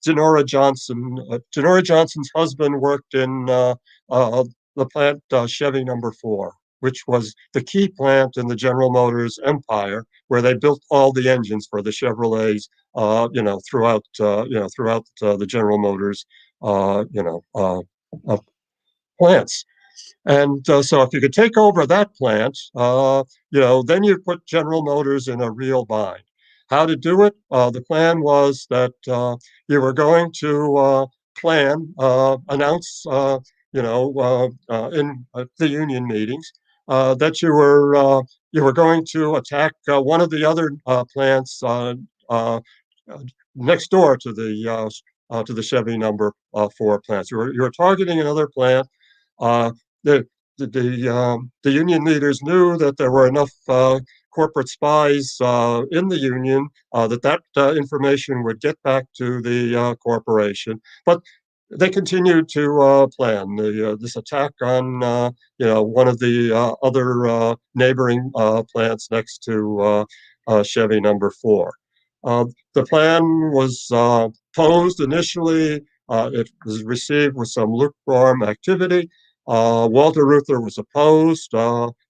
Janora Johnson's husband worked in the plant Chevy Number 4, which was the key plant in the General Motors empire, where they built all the engines for the Chevrolets, throughout the General Motors, plants. And so if you could take over that plant, then you put General Motors in a real bind. How to do it? The plan was that you were going to announce, in the union meetings, that you were going to attack one of the other plants uh, next door to the Chevy Number 4 plants. You were targeting another plant. Uh, the the union leaders knew that there were enough corporate spies in the union that information would get back to the corporation, but they continued to plan this attack on one of the other neighboring plants next to Chevy Number 4. The plan was posed initially. It was received with some lukewarm activity. Walter Reuther was opposed.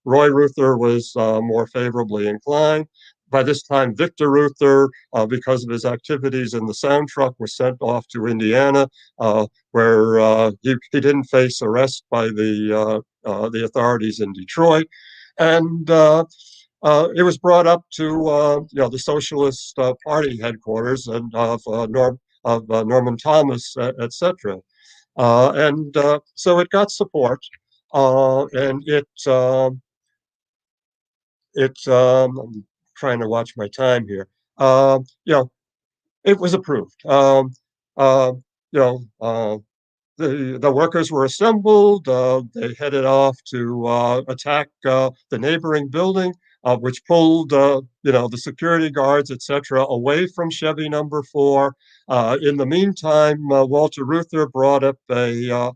Roy Reuther was more favorably inclined. By this time, Victor Reuther, because of his activities in the sound truck, was sent off to Indiana, where he didn't face arrest by the authorities in Detroit. And it was brought up to the Socialist Party headquarters and of Norman Thomas, etc. So it got support, and I'm trying to watch my time here. It was approved. Uh, you know, the workers were assembled. They headed off to attack the neighboring building, which pulled the security guards, etc., away from Chevy Number 4. In the meantime, Walter Reuther brought up a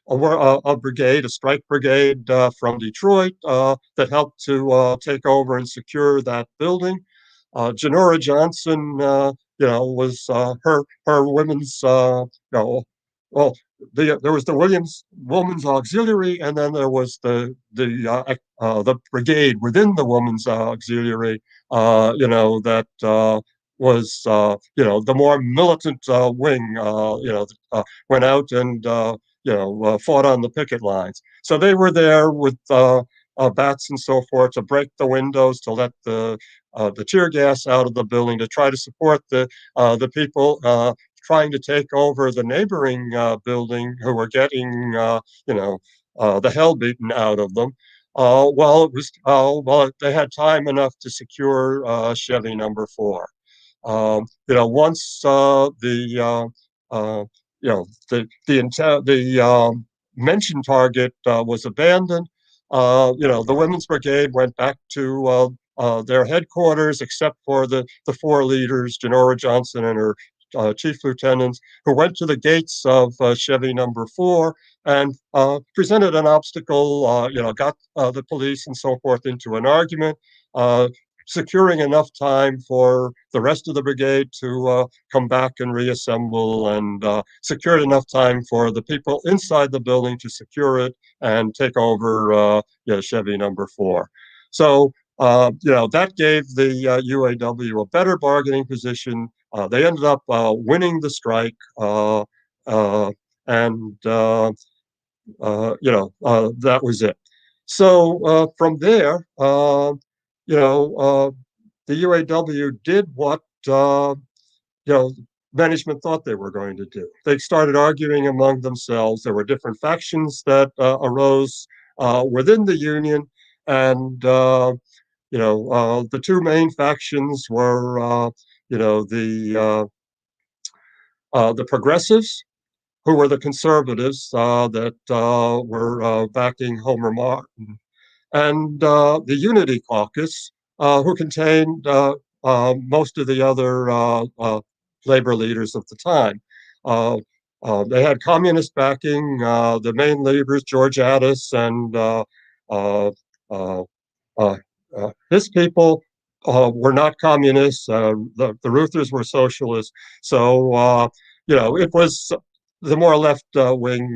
a brigade, a strike brigade from Detroit that helped to take over and secure that building. Janora Johnson, was her women's, well, there was the Williams Women's Auxiliary, and then there was the brigade within the Women's Auxiliary, that was the more militant wing, went out and fought on the picket lines. So they were there with bats and so forth to break the windows, to let the tear gas out of the building, to try to support the people trying to take over the neighboring building, who were getting the hell beaten out of them. While they had time enough to secure Chevy number 4. Once the mentioned target was abandoned, the Women's Brigade went back to their headquarters, except for the 4 leaders, Janora Johnson and her chief lieutenants, who went to the gates of Chevy number 4 and presented an obstacle, got the police and so forth into an argument, securing enough time for the rest of the brigade to come back and reassemble, and secured enough time for the people inside the building to secure it and take over Chevy number 4. So, that gave the UAW a better bargaining position. They ended up winning the strike, and that was it. So from there, the UAW did what management thought they were going to do. They started arguing among themselves. There were different factions that arose within the union, and the 2 main factions were the progressives, who were the conservatives that were backing Homer Martin, and the Unity Caucus, who contained most of the other labor leaders of the time. They had communist backing. The main leaders, George Addis and uh, uh, his people, were not communists. The Ruthers were socialists. So, it was the more left-wing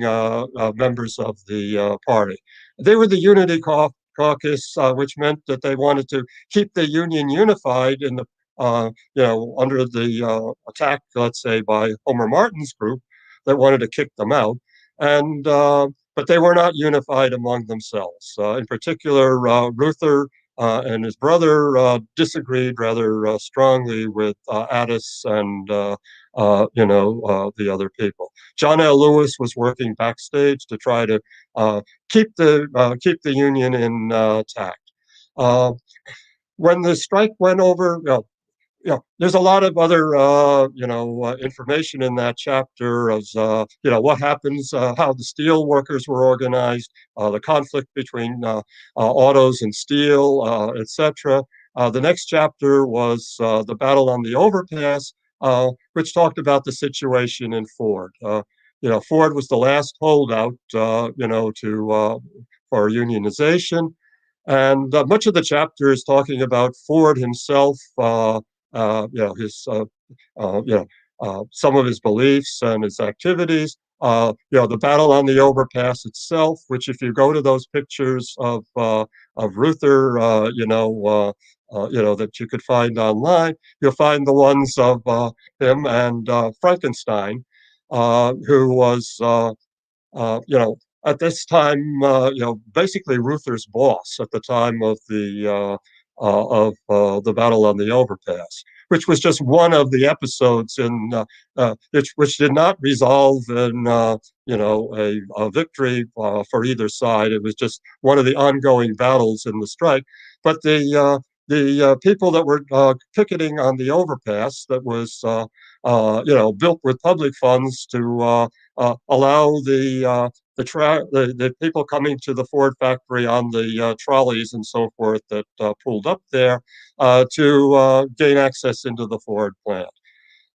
members of the party. They were the Unity Caucus, which meant that they wanted to keep the Union unified in the, under the attack, let's say, by Homer Martin's group that wanted to kick them out. And but they were not unified among themselves. In particular, Ruther and his brother disagreed rather strongly with Addis and the other people. John L. Lewis was working backstage to try to keep the union intact. When the strike went over, there's a lot of other, information in that chapter of, what happens, how the steel workers were organized, the conflict between autos and steel, etc. The next chapter was the battle on the overpass, which talked about the situation in Ford. Ford was the last holdout, for unionization. And much of the chapter is talking about Ford himself, his, some of his beliefs and his activities. The battle on the overpass itself, which, if you go to those pictures of Ruther, that you could find online, you'll find the ones of him and Frankenstein, who was, at this time, basically Ruther's boss at the time of the battle on the overpass, which was just one of the episodes which did not resolve in a victory for either side. It was just one of the ongoing battles in the strike. But the people that were picketing on the overpass, that was built with public funds to allow the people coming to the Ford factory on the trolleys and so forth that pulled up there to gain access into the Ford plant.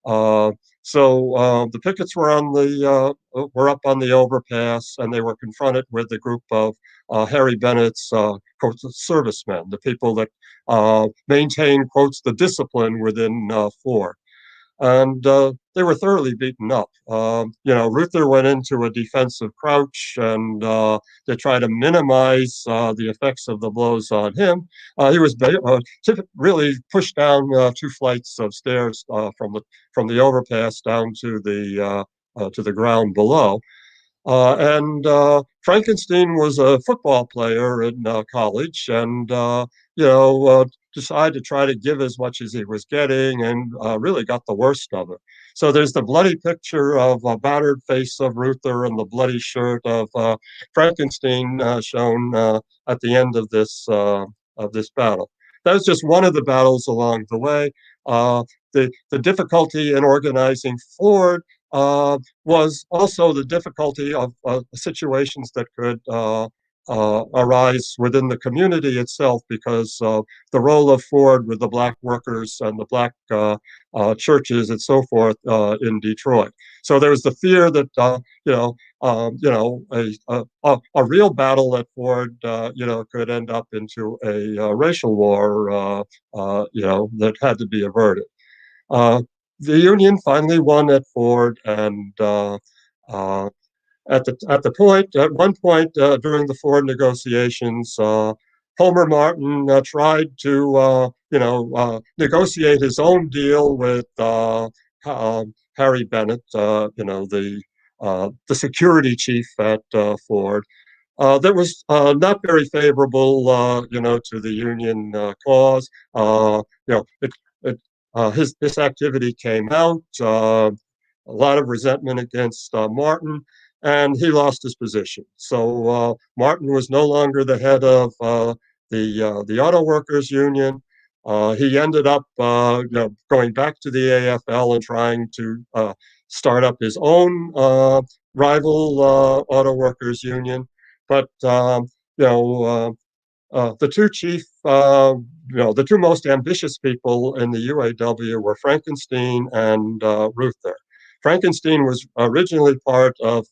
The pickets were were up on the overpass, and they were confronted with a group of Harry Bennett's quotes servicemen, the people that maintain quotes the discipline within Ford. And they were thoroughly beaten up. Reuther went into a defensive crouch, and to try to minimize the effects of the blows on him, he was really pushed down 2 flights of stairs from the overpass down to the ground below. Frankenstein was a football player in college, and decided to try to give as much as he was getting, and really got the worst of it. So there's the bloody picture of a battered face of Reuther and the bloody shirt of Frankenstein shown at the end of this battle. That was just one of the battles along the way. The difficulty in organizing Ford was also the difficulty of situations that could arise within the community itself, because the role of Ford with the black workers and the black churches and so forth in Detroit. So there was the fear that a real battle at Ford could end up into a racial war that had to be averted. The Union finally won at Ford, and at one point during the Ford negotiations, Homer Martin tried to negotiate his own deal with Harry Bennett, the security chief at Ford. That was not very favorable, to the Union cause. This activity came out, a lot of resentment against Martin, and he lost his position. So Martin was no longer the head of the Auto Workers Union. He ended up going back to the AFL and trying to start up his own rival Auto Workers Union. But the two most ambitious people in the UAW were Frankenstein and Reuther. Frankenstein was originally part of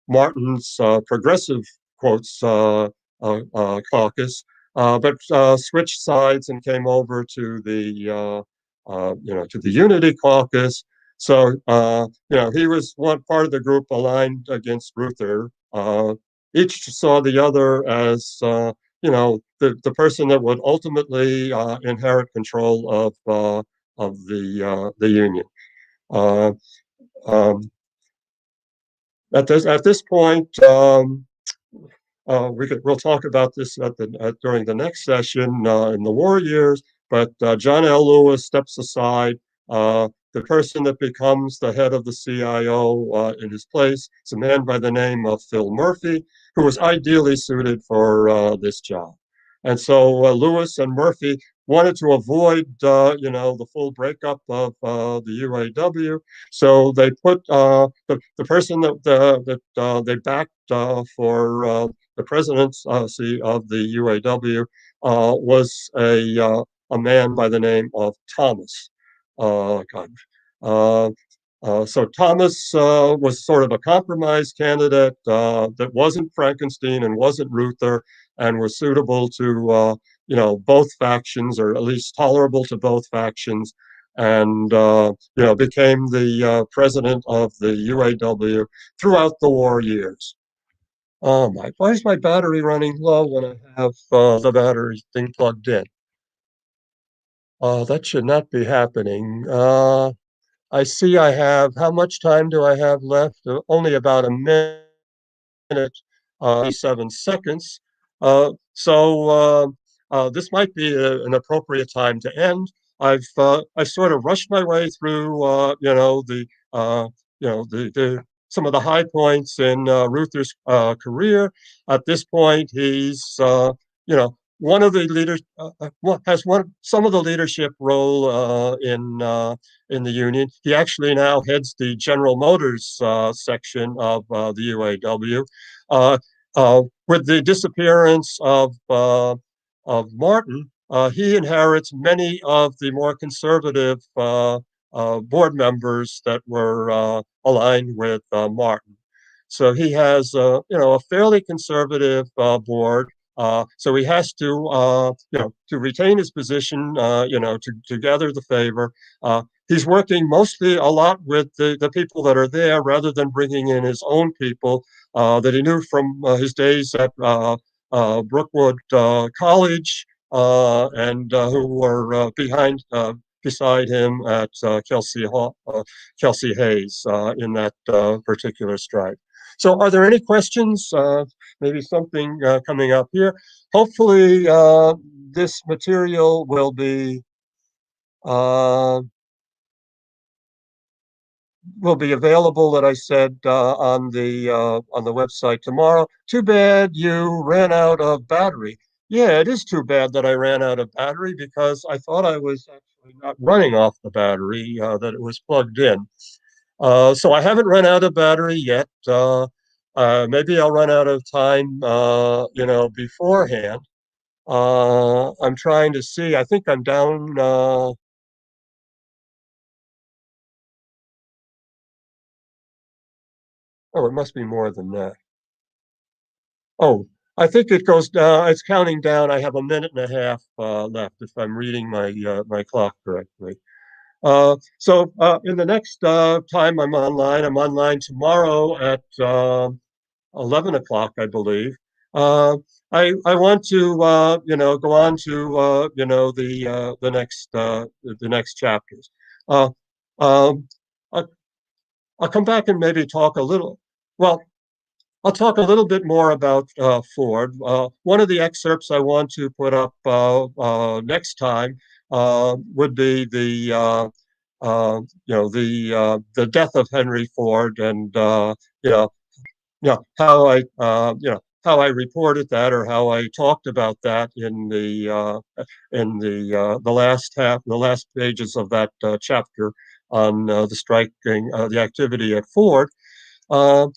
Martin's progressive quotes caucus, but switched sides and came over to the Unity caucus. So he was one part of the group aligned against Reuther. Each saw the other as the person that would ultimately inherit control of the Union. At this point, we'll talk about this during the next session in the war years. But John L. Lewis steps aside. The person that becomes the head of the CIO in his place is a man by the name of Phil Murphy, who was ideally suited for this job. And so Lewis and Murphy wanted to avoid, the full breakup of the UAW. So they put the person that they backed for the presidency of the UAW was a man by the name of Thomas. So Thomas was sort of a compromise candidate that wasn't Frankenstein and wasn't Reuther, and was suitable to both factions, or at least tolerable to both factions, and became the president of the UAW throughout the war years. Why is my battery running low when I have the battery thing plugged in? That should not be happening. I see I have, how much time do I have left? Only about a minute, 7 seconds. This might be an appropriate time to end. I've sort of rushed my way through, some of the high points in Reuther's career. At this point, he's, one of the leaders has some of the leadership role in the union. He actually now heads the General Motors section of the UAW. With the disappearance of Martin, he inherits many of the more conservative board members that were aligned with Martin. So he has, a fairly conservative board. So he has to, to retain his position, to gather the favor. He's working mostly a lot with the people that are there rather than bringing in his own people that he knew from his days at Brookwood College and who were beside him at Kelsey Hayes in that particular strike. So are there any questions? Maybe something coming up here. Hopefully this material will be available, that I said, on the website tomorrow. Too bad you ran out of battery. Yeah, it is too bad that I ran out of battery because I thought I was actually not running off the battery, that it was plugged in. So I haven't run out of battery yet. Maybe I'll run out of time, beforehand. I'm trying to see. I think I'm down. Oh, it must be more than that. Oh, I think it goes down. It's counting down. I have a minute and a half left if I'm reading my clock correctly. So in the next time I'm online tomorrow at 11 o'clock, I believe. Uh, I want to go on to the next chapters. Uh, um, I, I'll come back and maybe talk a little. Well, I'll talk a little bit more about Ford. One of the excerpts I want to put up next time would be the death of Henry Ford, and how I reported that, or how I talked about that in the last pages of that chapter on the striking, the activity at Ford. The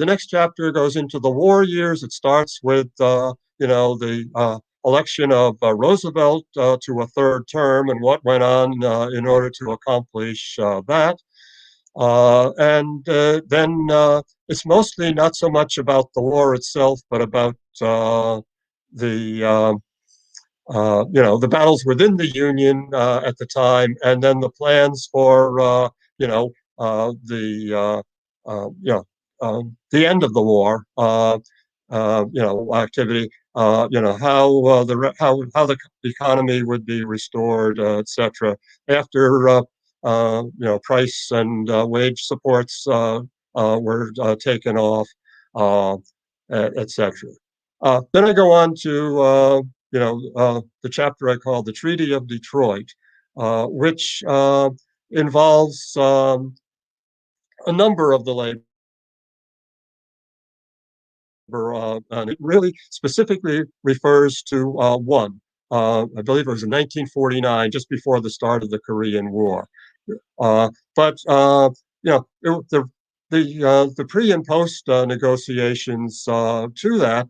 next chapter goes into the war years. It starts with the election of Roosevelt to a third term and what went on in order to accomplish that. And then it's mostly not so much about the war itself, but about the the battles within the Union at the time, and then the plans for the the end of the war, activity, how the economy would be restored, etc. After price and wage supports were taken off, etc. Then I go on to the chapter I call the Treaty of Detroit, which involves a number of the labor. And it really specifically refers to one. I believe it was in 1949, just before the start of the Korean War. But the pre and post negotiations to that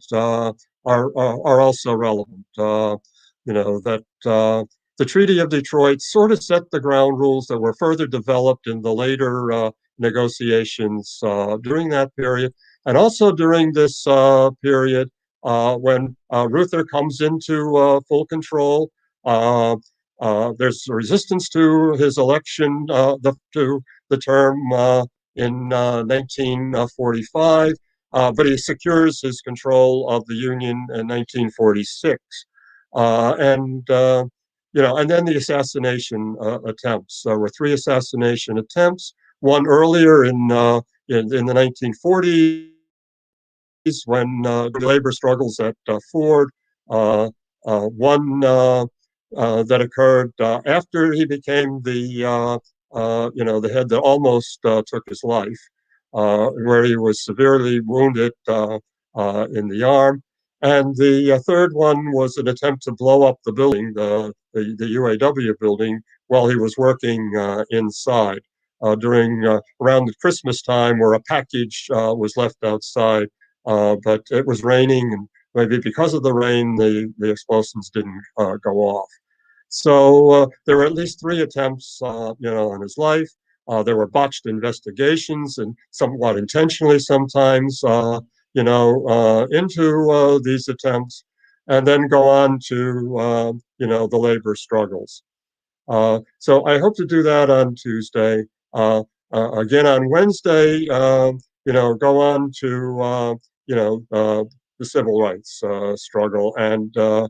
are also relevant. The Treaty of Detroit sort of set the ground rules that were further developed in the later negotiations during that period, and also during this period when Reuther comes into full control. There's resistance to his election to the term in 1945, but he secures his control of the Union in 1946. And then the assassination attempts. There were three assassination attempts, one earlier in the 1940s when the labor struggles at Ford, one that occurred after he became the head that almost took his life, where he was severely wounded in the arm. And the third one was an attempt to blow up the building, the UAW building, while he was working inside during around the Christmas time, where a package was left outside, but it was raining, and maybe because of the rain, the explosions didn't go off. So there were at least 3 attempts, on his life. There were botched investigations, and somewhat intentionally sometimes, into these attempts, and then go on to, the labor struggles. So I hope to do that on Tuesday. Again on Wednesday, go on to, the civil rights struggle, and to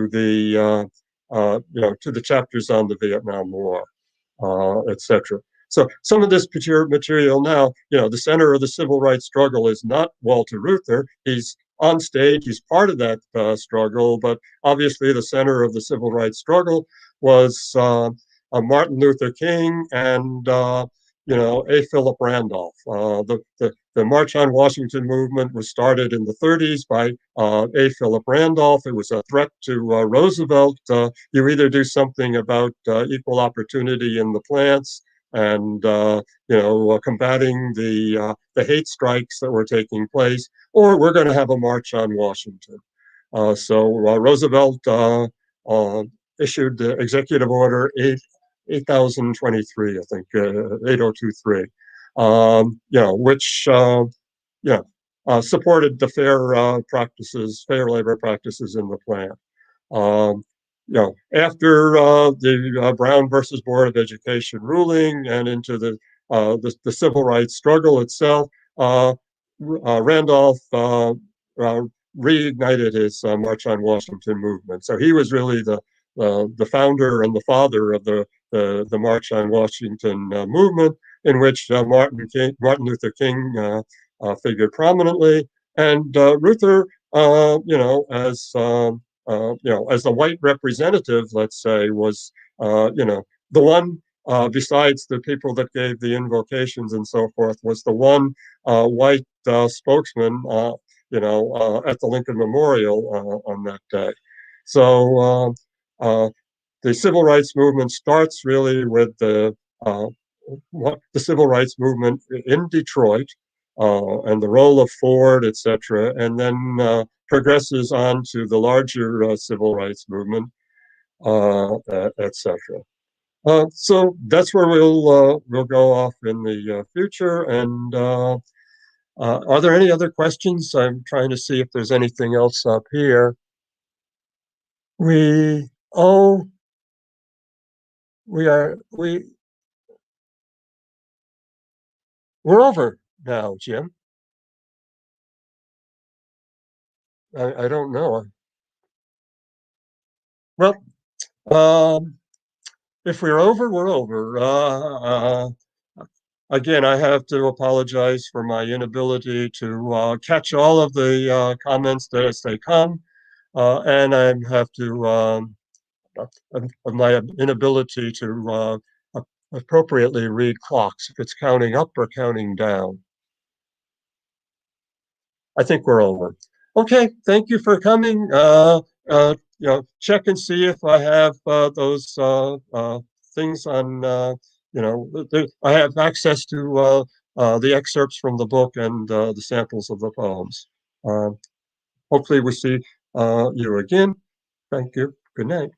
the, to the chapters on the Vietnam War, etc. So some of this material now, the center of the civil rights struggle is not Walter Reuther. He's on stage, he's part of that struggle, but obviously the center of the civil rights struggle was Martin Luther King and A. Philip Randolph. The March on Washington movement was started in the 30s by A. Philip Randolph. It was a threat to Roosevelt. You either do something about equal opportunity in the plants and combating the hate strikes that were taking place, or we're going to have a March on Washington. So Roosevelt issued the Executive Order 8023, I think, 8023, which supported the fair labor practices in the plant. After the Brown versus Board of Education ruling and into the civil rights struggle itself, Randolph reignited his March on Washington movement. So he was really the founder and the father of the March on Washington movement, in which Martin Luther King figured prominently, and Reuther, as the white representative, let's say, was the one, besides the people that gave the invocations and so forth, was the one white spokesman, at the Lincoln Memorial on that day. So the civil rights movement starts really with the civil rights movement in Detroit, and the role of Ford, etc., and then progresses on to the larger civil rights movement, etc. So that's where we'll go off in the future. And are there any other questions? I'm trying to see if there's anything else up here. We're over now, Jim. I don't know. Well, if we're over, we're over. Again, I have to apologize for my inability to catch all of the comments as they come, and I have to of my inability to appropriately read clocks, if it's counting up or counting down. I think we're over. Okay, thank you for coming. Check and see if I have those things on. I have access to the excerpts from the book and the samples of the poems. Hopefully, we see you again. Thank you. Good night.